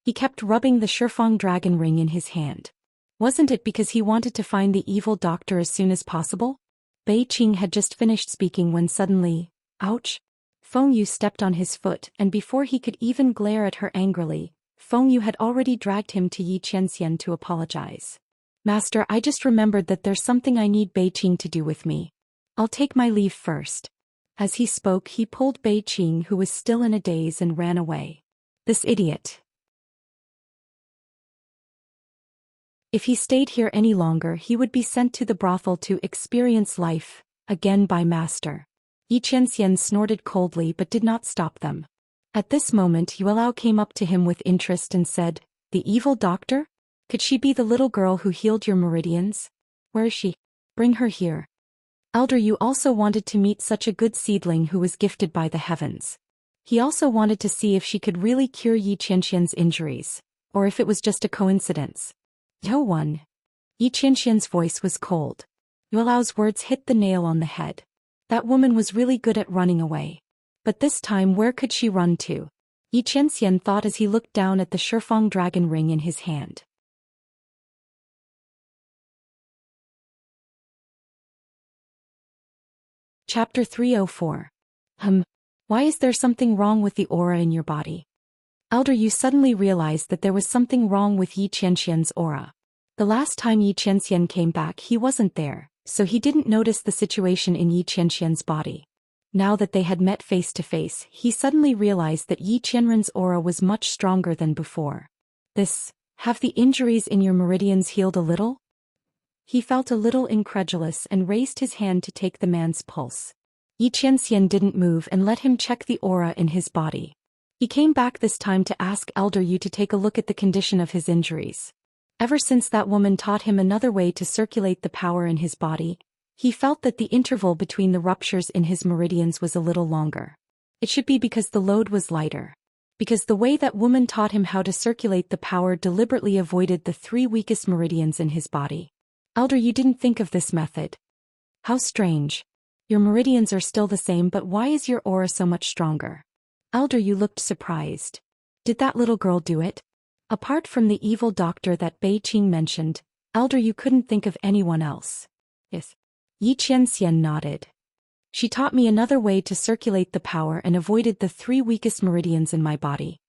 He kept rubbing the Shifang dragon ring in his hand. Wasn't it because he wanted to find the evil doctor as soon as possible? Bei Qing had just finished speaking when suddenly, ouch! Feng Yu stepped on his foot, and before he could even glare at her angrily, Feng Yu had already dragged him to Yi Qianxian to apologize. Master, I just remembered that there's something I need Bei Qing to do with me. I'll take my leave first. As he spoke, he pulled Bei Qing, who was still in a daze, and ran away. This idiot. If he stayed here any longer, he would be sent to the brothel to experience life again by master. Xianxia snorted coldly but did not stop them. At this moment Yuelao came up to him with interest and said, "The evil doctor? Could she be the little girl who healed your meridians? Where is she? Bring her here." Elder Yu also wanted to meet such a good seedling who was gifted by the heavens. He also wanted to see if she could really cure Xianxia's injuries, or if it was just a coincidence. "No one." Xianxia's voice was cold. Yuelao's words hit the nail on the head. That woman was really good at running away. But this time where could she run to? Xianxia thought as he looked down at the Shifeng dragon ring in his hand. Chapter 304. Why is there something wrong with the aura in your body? Elder Yu suddenly realized that there was something wrong with Xianxia's aura. The last time Xianxia came back he wasn't there, so he didn't notice the situation in Xianxia's body. Now that they had met face to face, he suddenly realized that Xianxin's aura was much stronger than before. Have the injuries in your meridians healed a little? He felt a little incredulous and raised his hand to take the man's pulse. Xianxia didn't move and let him check the aura in his body. He came back this time to ask Elder Yu to take a look at the condition of his injuries. Ever since that woman taught him another way to circulate the power in his body, he felt that the interval between the ruptures in his meridians was a little longer. It should be because the load was lighter. Because the way that woman taught him how to circulate the power deliberately avoided the 3 weakest meridians in his body. Elder Yu didn't think of this method. How strange. Your meridians are still the same, but why is your aura so much stronger? Elder Yu looked surprised. Did that little girl do it? Apart from the evil doctor that Bei Qing mentioned, Elder Yu couldn't think of anyone else. Yes. Xianxia nodded. She taught me another way to circulate the power and avoided the 3 weakest meridians in my body.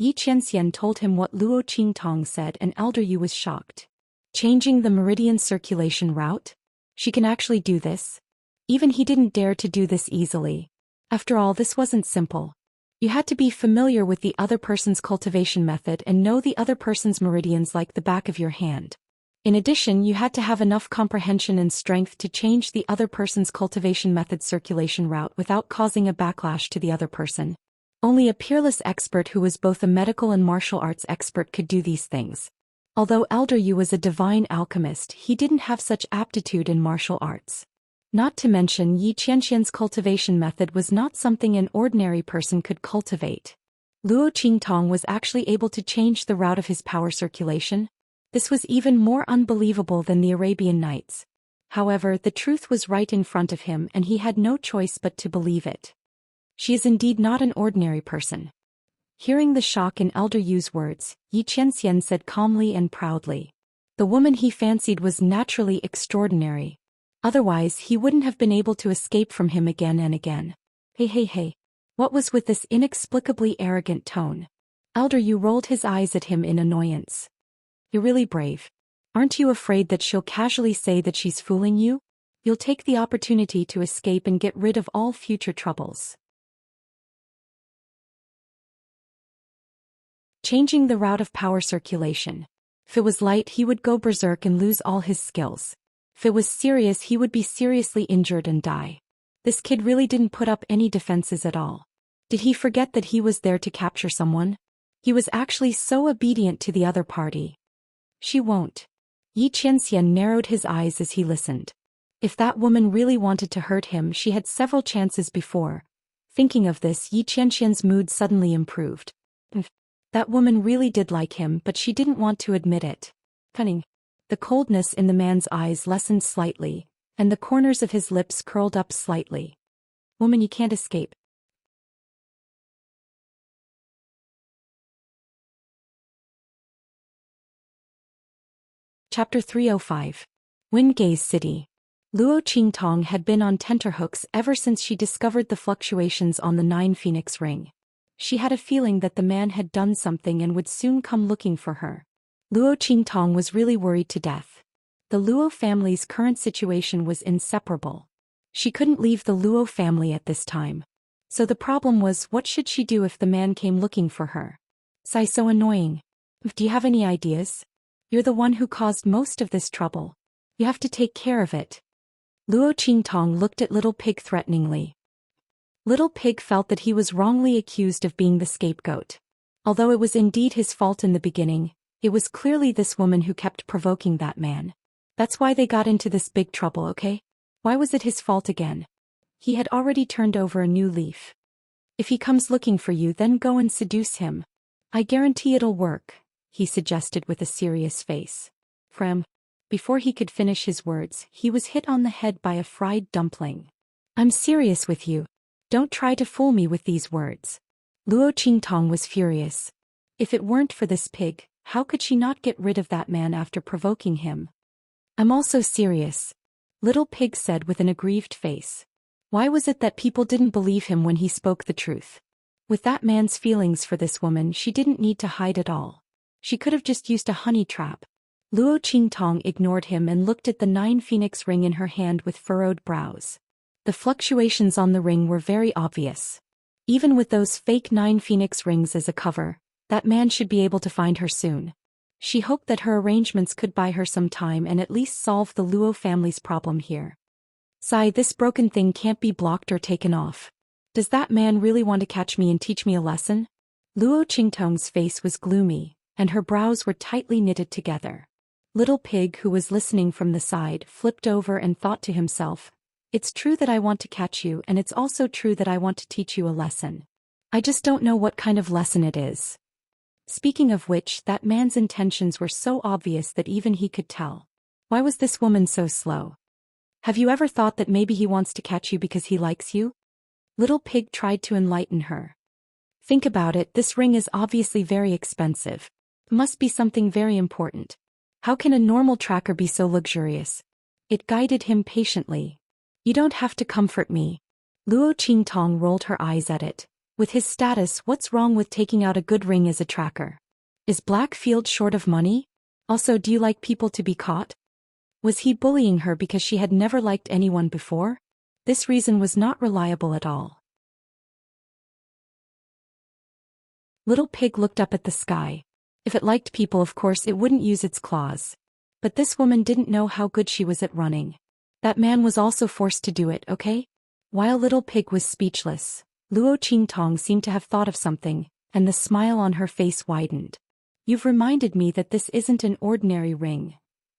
Xianxia told him what Luo Qingtong said, and Elder Yu was shocked. Changing the meridian circulation route? She can actually do this? Even he didn't dare to do this easily. After all, this wasn't simple. You had to be familiar with the other person's cultivation method and know the other person's meridians like the back of your hand. In addition, you had to have enough comprehension and strength to change the other person's cultivation method circulation route without causing a backlash to the other person. Only a peerless expert who was both a medical and martial arts expert could do these things. Although Elder Yu was a divine alchemist, he didn't have such aptitude in martial arts. Not to mention, Xianxia's cultivation method was not something an ordinary person could cultivate. Luo Qingtong was actually able to change the route of his power circulation. This was even more unbelievable than the Arabian Nights. However, the truth was right in front of him and he had no choice but to believe it. She is indeed not an ordinary person. Hearing the shock in Elder Yu's words, Xianxia said calmly and proudly. The woman he fancied was naturally extraordinary. Otherwise, he wouldn't have been able to escape from him again and again. Hey. What was with this inexplicably arrogant tone? Elder Yu rolled his eyes at him in annoyance. You're really brave. Aren't you afraid that she'll casually say that she's fooling you? You'll take the opportunity to escape and get rid of all future troubles. Changing the route of power circulation. If it was light, he would go berserk and lose all his skills. If it was serious, he would be seriously injured and die. This kid really didn't put up any defenses at all. Did he forget that he was there to capture someone? He was actually so obedient to the other party. She won't. Xianxia narrowed his eyes as he listened. If that woman really wanted to hurt him, she had several chances before. Thinking of this, Xianxia's mood suddenly improved. That woman really did like him, but she didn't want to admit it. Cunning. The coldness in the man's eyes lessened slightly, and the corners of his lips curled up slightly. Woman, you can't escape. Chapter 305. Winggaze City. Luo Qingtong had been on tenterhooks ever since she discovered the fluctuations on the 9 Phoenix ring. She had a feeling that the man had done something and would soon come looking for her. Luo Qingtong was really worried to death. The Luo family's current situation was inseparable. She couldn't leave the Luo family at this time. So the problem was, what should she do if the man came looking for her? Sai, so annoying. Do you have any ideas? You're the one who caused most of this trouble. You have to take care of it. Luo Qingtong looked at Little Pig threateningly. Little Pig felt that he was wrongly accused of being the scapegoat. Although it was indeed his fault in the beginning, it was clearly this woman who kept provoking that man. That's why they got into this big trouble, okay? Why was it his fault again? He had already turned over a new leaf. If he comes looking for you, then go and seduce him. I guarantee it'll work, he suggested with a serious face. Before he could finish his words, he was hit on the head by a fried dumpling. I'm serious with you. Don't try to fool me with these words. Luo Qingtong was furious. If it weren't for this pig, how could she not get rid of that man after provoking him? I'm also serious, Little Pig said with an aggrieved face. Why was it that people didn't believe him when he spoke the truth? With that man's feelings for this woman, she didn't need to hide at all. She could have just used a honey trap. Luo Qingtong ignored him and looked at the 9 phoenix ring in her hand with furrowed brows. The fluctuations on the ring were very obvious. Even with those fake 9 phoenix rings as a cover, that man should be able to find her soon. She hoped that her arrangements could buy her some time and at least solve the Luo family's problem here. Sai, this broken thing can't be blocked or taken off. Does that man really want to catch me and teach me a lesson? Luo Qingtong's face was gloomy, and her brows were tightly knitted together. Little Pig, who was listening from the side, flipped over and thought to himself, it's true that I want to catch you, and it's also true that I want to teach you a lesson. I just don't know what kind of lesson it is. Speaking of which, that man's intentions were so obvious that even he could tell. Why was this woman so slow? Have you ever thought that maybe he wants to catch you because he likes you? Little Pig tried to enlighten her. Think about it, this ring is obviously very expensive. It must be something very important. How can a normal tracker be so luxurious? It guided him patiently. You don't have to comfort me. Luo Qingtong rolled her eyes at it. With his status, what's wrong with taking out a good ring as a tracker? Is Blackfield short of money? Also, do you like people to be caught? Was he bullying her because she had never liked anyone before? This reason was not reliable at all. Little Pig looked up at the sky. If it liked people, of course it wouldn't use its claws. But this woman didn't know how good she was at running. That man was also forced to do it, okay? While Little Pig was speechless, Luo Qingtong seemed to have thought of something, and the smile on her face widened. You've reminded me that this isn't an ordinary ring.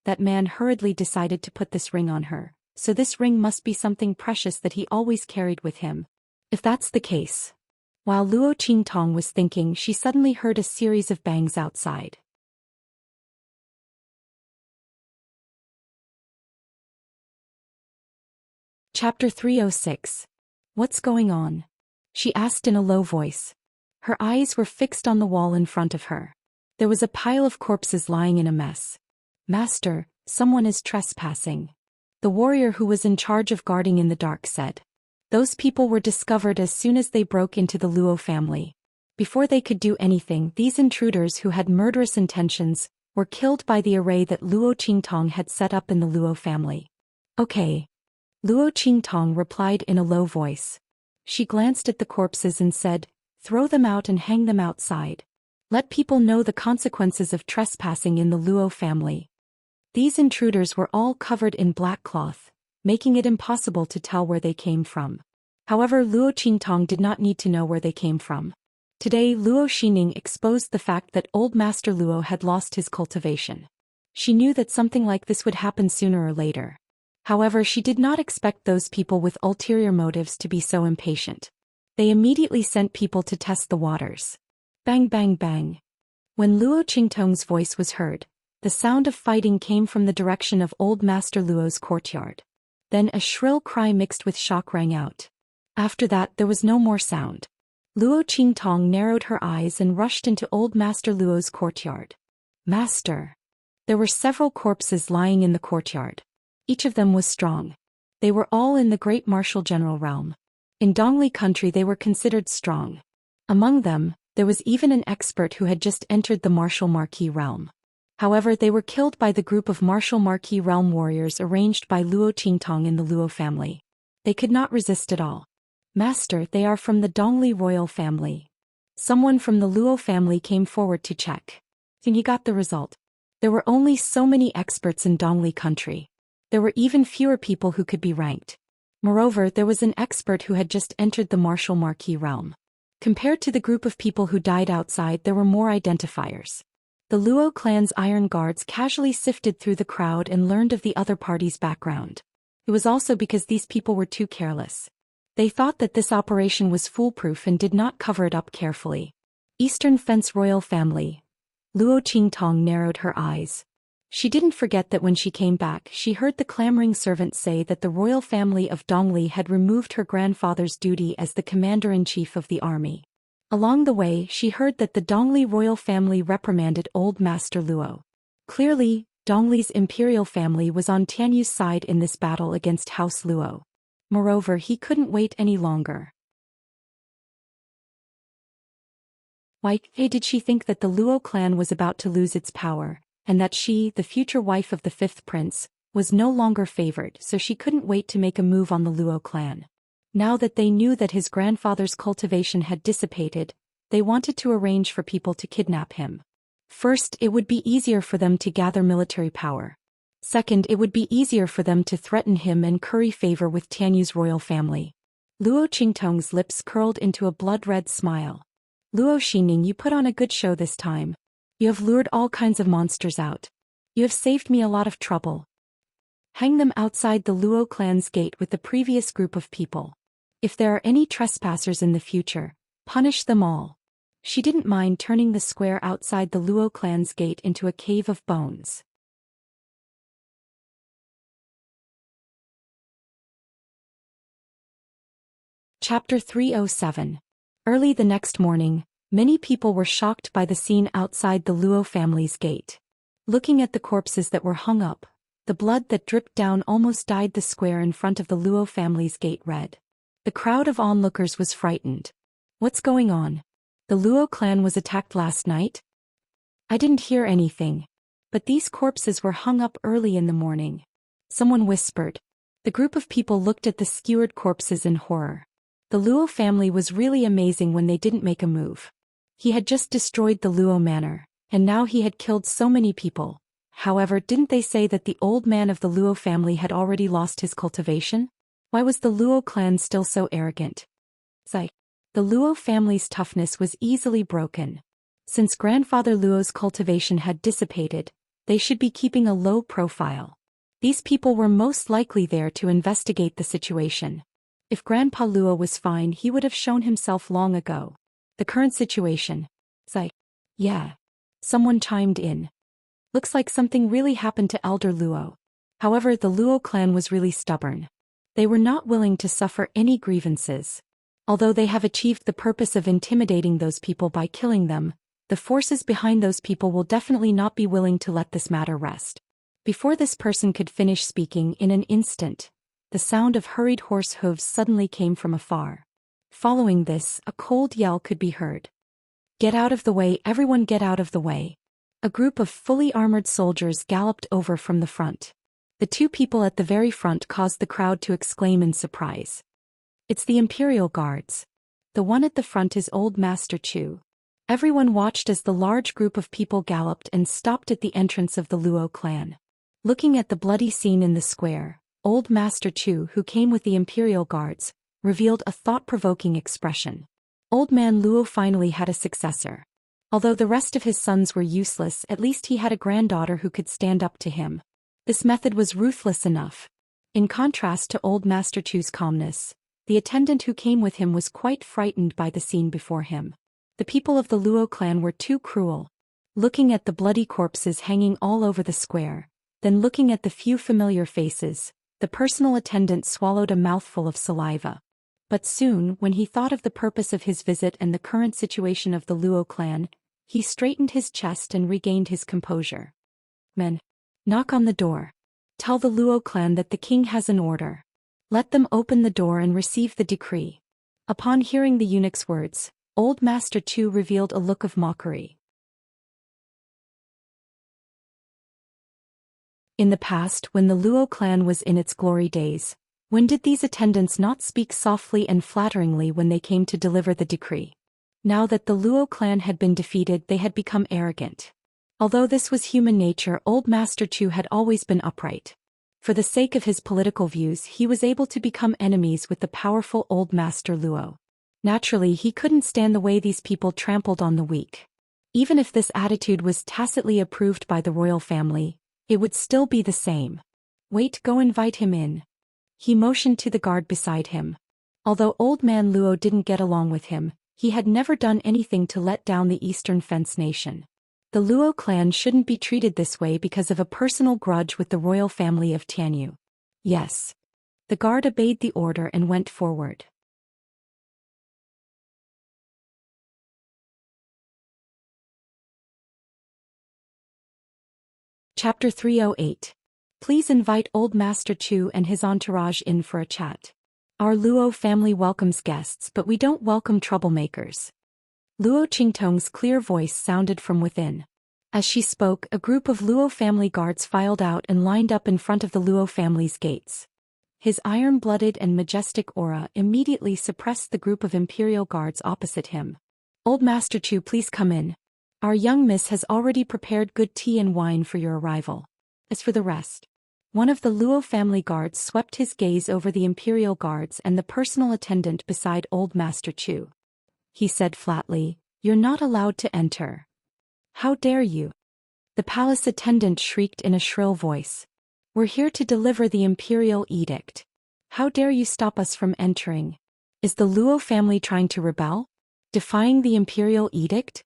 That man hurriedly decided to put this ring on her, so this ring must be something precious that he always carried with him. If that's the case. While Luo Qingtong was thinking, she suddenly heard a series of bangs outside. Chapter 306. What's going on? She asked in a low voice. Her eyes were fixed on the wall in front of her. There was a pile of corpses lying in a mess. Master, someone is trespassing. The warrior who was in charge of guarding in the dark said. Those people were discovered as soon as they broke into the Luo family. Before they could do anything, these intruders who had murderous intentions were killed by the array that Luo Qingtong had set up in the Luo family. Okay. Luo Qingtong replied in a low voice. She glanced at the corpses and said, throw them out and hang them outside. Let people know the consequences of trespassing in the Luo family. These intruders were all covered in black cloth, making it impossible to tell where they came from. However, Luo Qingtong did not need to know where they came from. Today, Luo Xining exposed the fact that old Master Luo had lost his cultivation. She knew that something like this would happen sooner or later. However, she did not expect those people with ulterior motives to be so impatient. They immediately sent people to test the waters. Bang bang bang. When Luo Qingtong's voice was heard, the sound of fighting came from the direction of old Master Luo's courtyard. Then a shrill cry mixed with shock rang out. After that, there was no more sound. Luo Qingtong narrowed her eyes and rushed into old Master Luo's courtyard. Master! There were several corpses lying in the courtyard. Each of them was strong. They were all in the great martial general realm. In Dongli country they were considered strong. Among them, there was even an expert who had just entered the martial marquis realm. However, they were killed by the group of martial marquis realm warriors arranged by Luo Qingtong in the Luo family. They could not resist at all. Master, they are from the Dongli royal family. Someone from the Luo family came forward to check. And he got the result. There were only so many experts in Dongli country. There were even fewer people who could be ranked. Moreover, there was an expert who had just entered the martial marquis realm. Compared to the group of people who died outside, there were more identifiers. The Luo clan's iron guards casually sifted through the crowd and learned of the other party's background. It was also because these people were too careless. They thought that this operation was foolproof and did not cover it up carefully. Eastern Fence royal family. Luo Qingtong narrowed her eyes. She didn't forget that when she came back, she heard the clamoring servant say that the royal family of Dongli had removed her grandfather's duty as the commander-in-chief of the army. Along the way, she heard that the Dongli royal family reprimanded old Master Luo. Clearly, Dongli's imperial family was on Tianyu's side in this battle against House Luo. Moreover, he couldn't wait any longer. Why did she think that the Luo clan was about to lose its power, and that she, the future wife of the fifth prince, was no longer favored, so she couldn't wait to make a move on the Luo clan. Now that they knew that his grandfather's cultivation had dissipated, they wanted to arrange for people to kidnap him. First, it would be easier for them to gather military power. Second, it would be easier for them to threaten him and curry favor with Tianyu's royal family. Luo Qingtong's lips curled into a blood-red smile. Luo Xining, you put on a good show this time. You have lured all kinds of monsters out. You have saved me a lot of trouble. Hang them outside the Luo clan's gate with the previous group of people. If there are any trespassers in the future, punish them all. She didn't mind turning the square outside the Luo clan's gate into a cave of bones. Chapter 307. Early the next morning, many people were shocked by the scene outside the Luo family's gate. Looking at the corpses that were hung up, the blood that dripped down almost dyed the square in front of the Luo family's gate red. The crowd of onlookers was frightened. What's going on? The Luo clan was attacked last night? I didn't hear anything. But these corpses were hung up early in the morning. Someone whispered. The group of people looked at the skewered corpses in horror. The Luo family was really amazing when they didn't make a move. He had just destroyed the Luo manor, and now he had killed so many people. However, didn't they say that the old man of the Luo family had already lost his cultivation? Why was the Luo clan still so arrogant? The Luo family's toughness was easily broken. Since grandfather Luo's cultivation had dissipated, they should be keeping a low profile. These people were most likely there to investigate the situation. If Grandpa Luo was fine, he would have shown himself long ago. The current situation. Yeah. Someone chimed in. Looks like something really happened to Elder Luo. However, the Luo clan was really stubborn. They were not willing to suffer any grievances. Although they have achieved the purpose of intimidating those people by killing them, the forces behind those people will definitely not be willing to let this matter rest. Before this person could finish speaking, in an instant, the sound of hurried horse hooves suddenly came from afar. Following this, a cold yell could be heard. Get out of the way, everyone, get out of the way. A group of fully armored soldiers galloped over from the front. The two people at the very front caused the crowd to exclaim in surprise. It's the Imperial Guards. The one at the front is Old Master Chu. Everyone watched as the large group of people galloped and stopped at the entrance of the Luo clan. Looking at the bloody scene in the square, Old Master Chu, who came with the Imperial Guards, revealed a thought-provoking expression. Old Man Luo finally had a successor. Although the rest of his sons were useless, at least he had a granddaughter who could stand up to him. This method was ruthless enough. In contrast to Old Master Chu's calmness, the attendant who came with him was quite frightened by the scene before him. The people of the Luo clan were too cruel. Looking at the bloody corpses hanging all over the square, then looking at the few familiar faces, the personal attendant swallowed a mouthful of saliva. But soon, when he thought of the purpose of his visit and the current situation of the Luo clan, he straightened his chest and regained his composure. Men, knock on the door. Tell the Luo clan that the king has an order. Let them open the door and receive the decree. Upon hearing the eunuch's words, Old Master Chu revealed a look of mockery. In the past, when the Luo clan was in its glory days, When did these attendants not speak softly and flatteringly when they came to deliver the decree? Now that the Luo clan had been defeated, they had become arrogant. Although this was human nature, Old Master Chu had always been upright. For the sake of his political views, he was able to become enemies with the powerful Old Master Luo. Naturally, he couldn't stand the way these people trampled on the weak. Even if this attitude was tacitly approved by the royal family, it would still be the same. Wait, go invite him in. He motioned to the guard beside him. Although Old Man Luo didn't get along with him, he had never done anything to let down the Eastern Fence Nation. The Luo clan shouldn't be treated this way because of a personal grudge with the royal family of Tianyu. Yes. The guard obeyed the order and went forward. Chapter 308. Please invite Old Master Chu and his entourage in for a chat. Our Luo family welcomes guests, but we don't welcome troublemakers. Luo Qingtong's clear voice sounded from within. As she spoke, a group of Luo family guards filed out and lined up in front of the Luo family's gates. His iron-blooded and majestic aura immediately suppressed the group of imperial guards opposite him. Old Master Chu, please come in. Our young miss has already prepared good tea and wine for your arrival. As for the rest, one of the Luo family guards swept his gaze over the imperial guards and the personal attendant beside Old Master Chu. He said flatly, "You're not allowed to enter." "How dare you?" The palace attendant shrieked in a shrill voice. "We're here to deliver the imperial edict. How dare you stop us from entering? Is the Luo family trying to rebel? Defying the imperial edict?"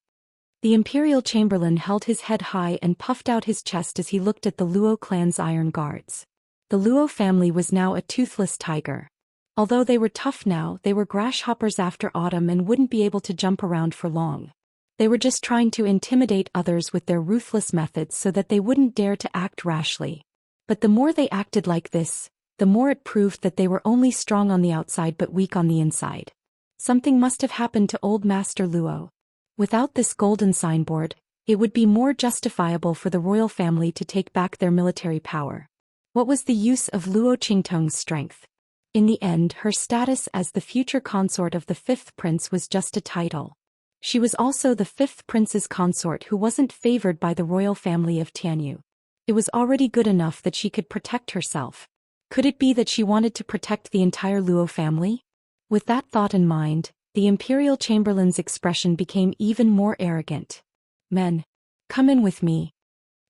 The imperial chamberlain held his head high and puffed out his chest as he looked at the Luo clan's iron guards. The Luo family was now a toothless tiger. Although they were tough now, they were grasshoppers after autumn and wouldn't be able to jump around for long. They were just trying to intimidate others with their ruthless methods so that they wouldn't dare to act rashly. But the more they acted like this, the more it proved that they were only strong on the outside but weak on the inside. Something must have happened to Old Master Luo. Without this golden signboard, it would be more justifiable for the royal family to take back their military power. What was the use of Luo Qingtong's strength? In the end, her status as the future consort of the fifth prince was just a title. She was also the fifth prince's consort who wasn't favored by the royal family of Tianyu. It was already good enough that she could protect herself. Could it be that she wanted to protect the entire Luo family? With that thought in mind, the imperial chamberlain's expression became even more arrogant. "Men, come in with me."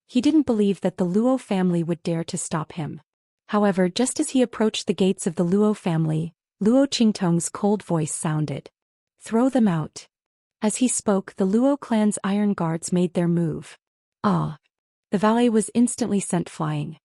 He didn't believe that the Luo family would dare to stop him. However, just as he approached the gates of the Luo family, Luo Qingtong's cold voice sounded. "Throw them out." As he spoke, the Luo clan's iron guards made their move. Ah! The valet was instantly sent flying.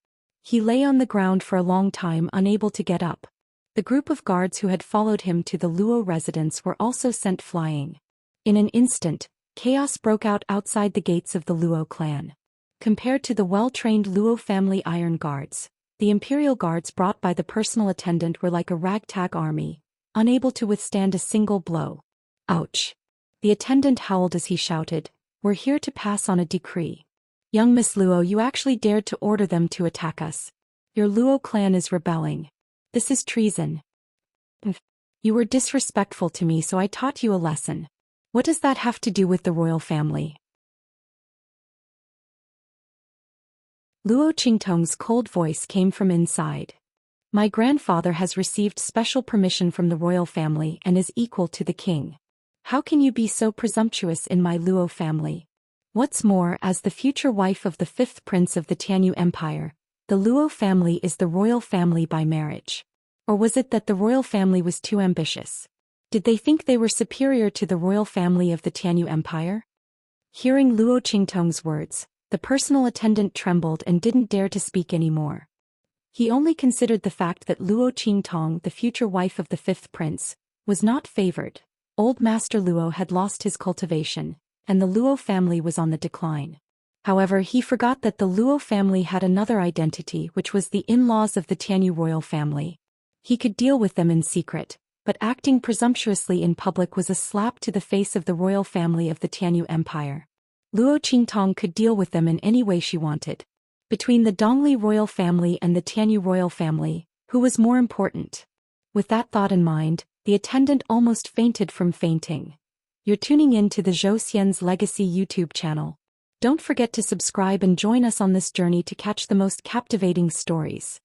He lay on the ground for a long time, unable to get up. The group of guards who had followed him to the Luo residence were also sent flying. In an instant, chaos broke out outside the gates of the Luo clan. Compared to the well-trained Luo family iron guards, the imperial guards brought by the personal attendant were like a ragtag army, unable to withstand a single blow. Ouch! The attendant howled as he shouted, "We're here to pass on a decree. Young Miss Luo, you actually dared to order them to attack us. Your Luo clan is rebelling. This is treason. You were disrespectful to me, so I taught you a lesson. What does that have to do with the royal family?" Luo Qingtong's cold voice came from inside. "My grandfather has received special permission from the royal family and is equal to the king. How can you be so presumptuous in my Luo family? What's more, as the future wife of the fifth prince of the Tianyu Empire, the Luo family is the royal family by marriage. Or was it that the royal family was too ambitious? Did they think they were superior to the royal family of the Tianyu Empire?" Hearing Luo Qingtong's words, the personal attendant trembled and didn't dare to speak anymore. He only considered the fact that Luo Qingtong, the future wife of the fifth prince, was not favored. Old Master Luo had lost his cultivation, and the Luo family was on the decline. However, he forgot that the Luo family had another identity, which was the in-laws of the Tianyu royal family. He could deal with them in secret, but acting presumptuously in public was a slap to the face of the royal family of the Tianyu Empire. Luo Qingtong could deal with them in any way she wanted. Between the Dongli royal family and the Tianyu royal family, Who was more important? With that thought in mind, the attendant almost fainted from fainting. You're tuning in to the Zhou Xian's Legacy YouTube channel. Don't forget to subscribe and join us on this journey to catch the most captivating stories.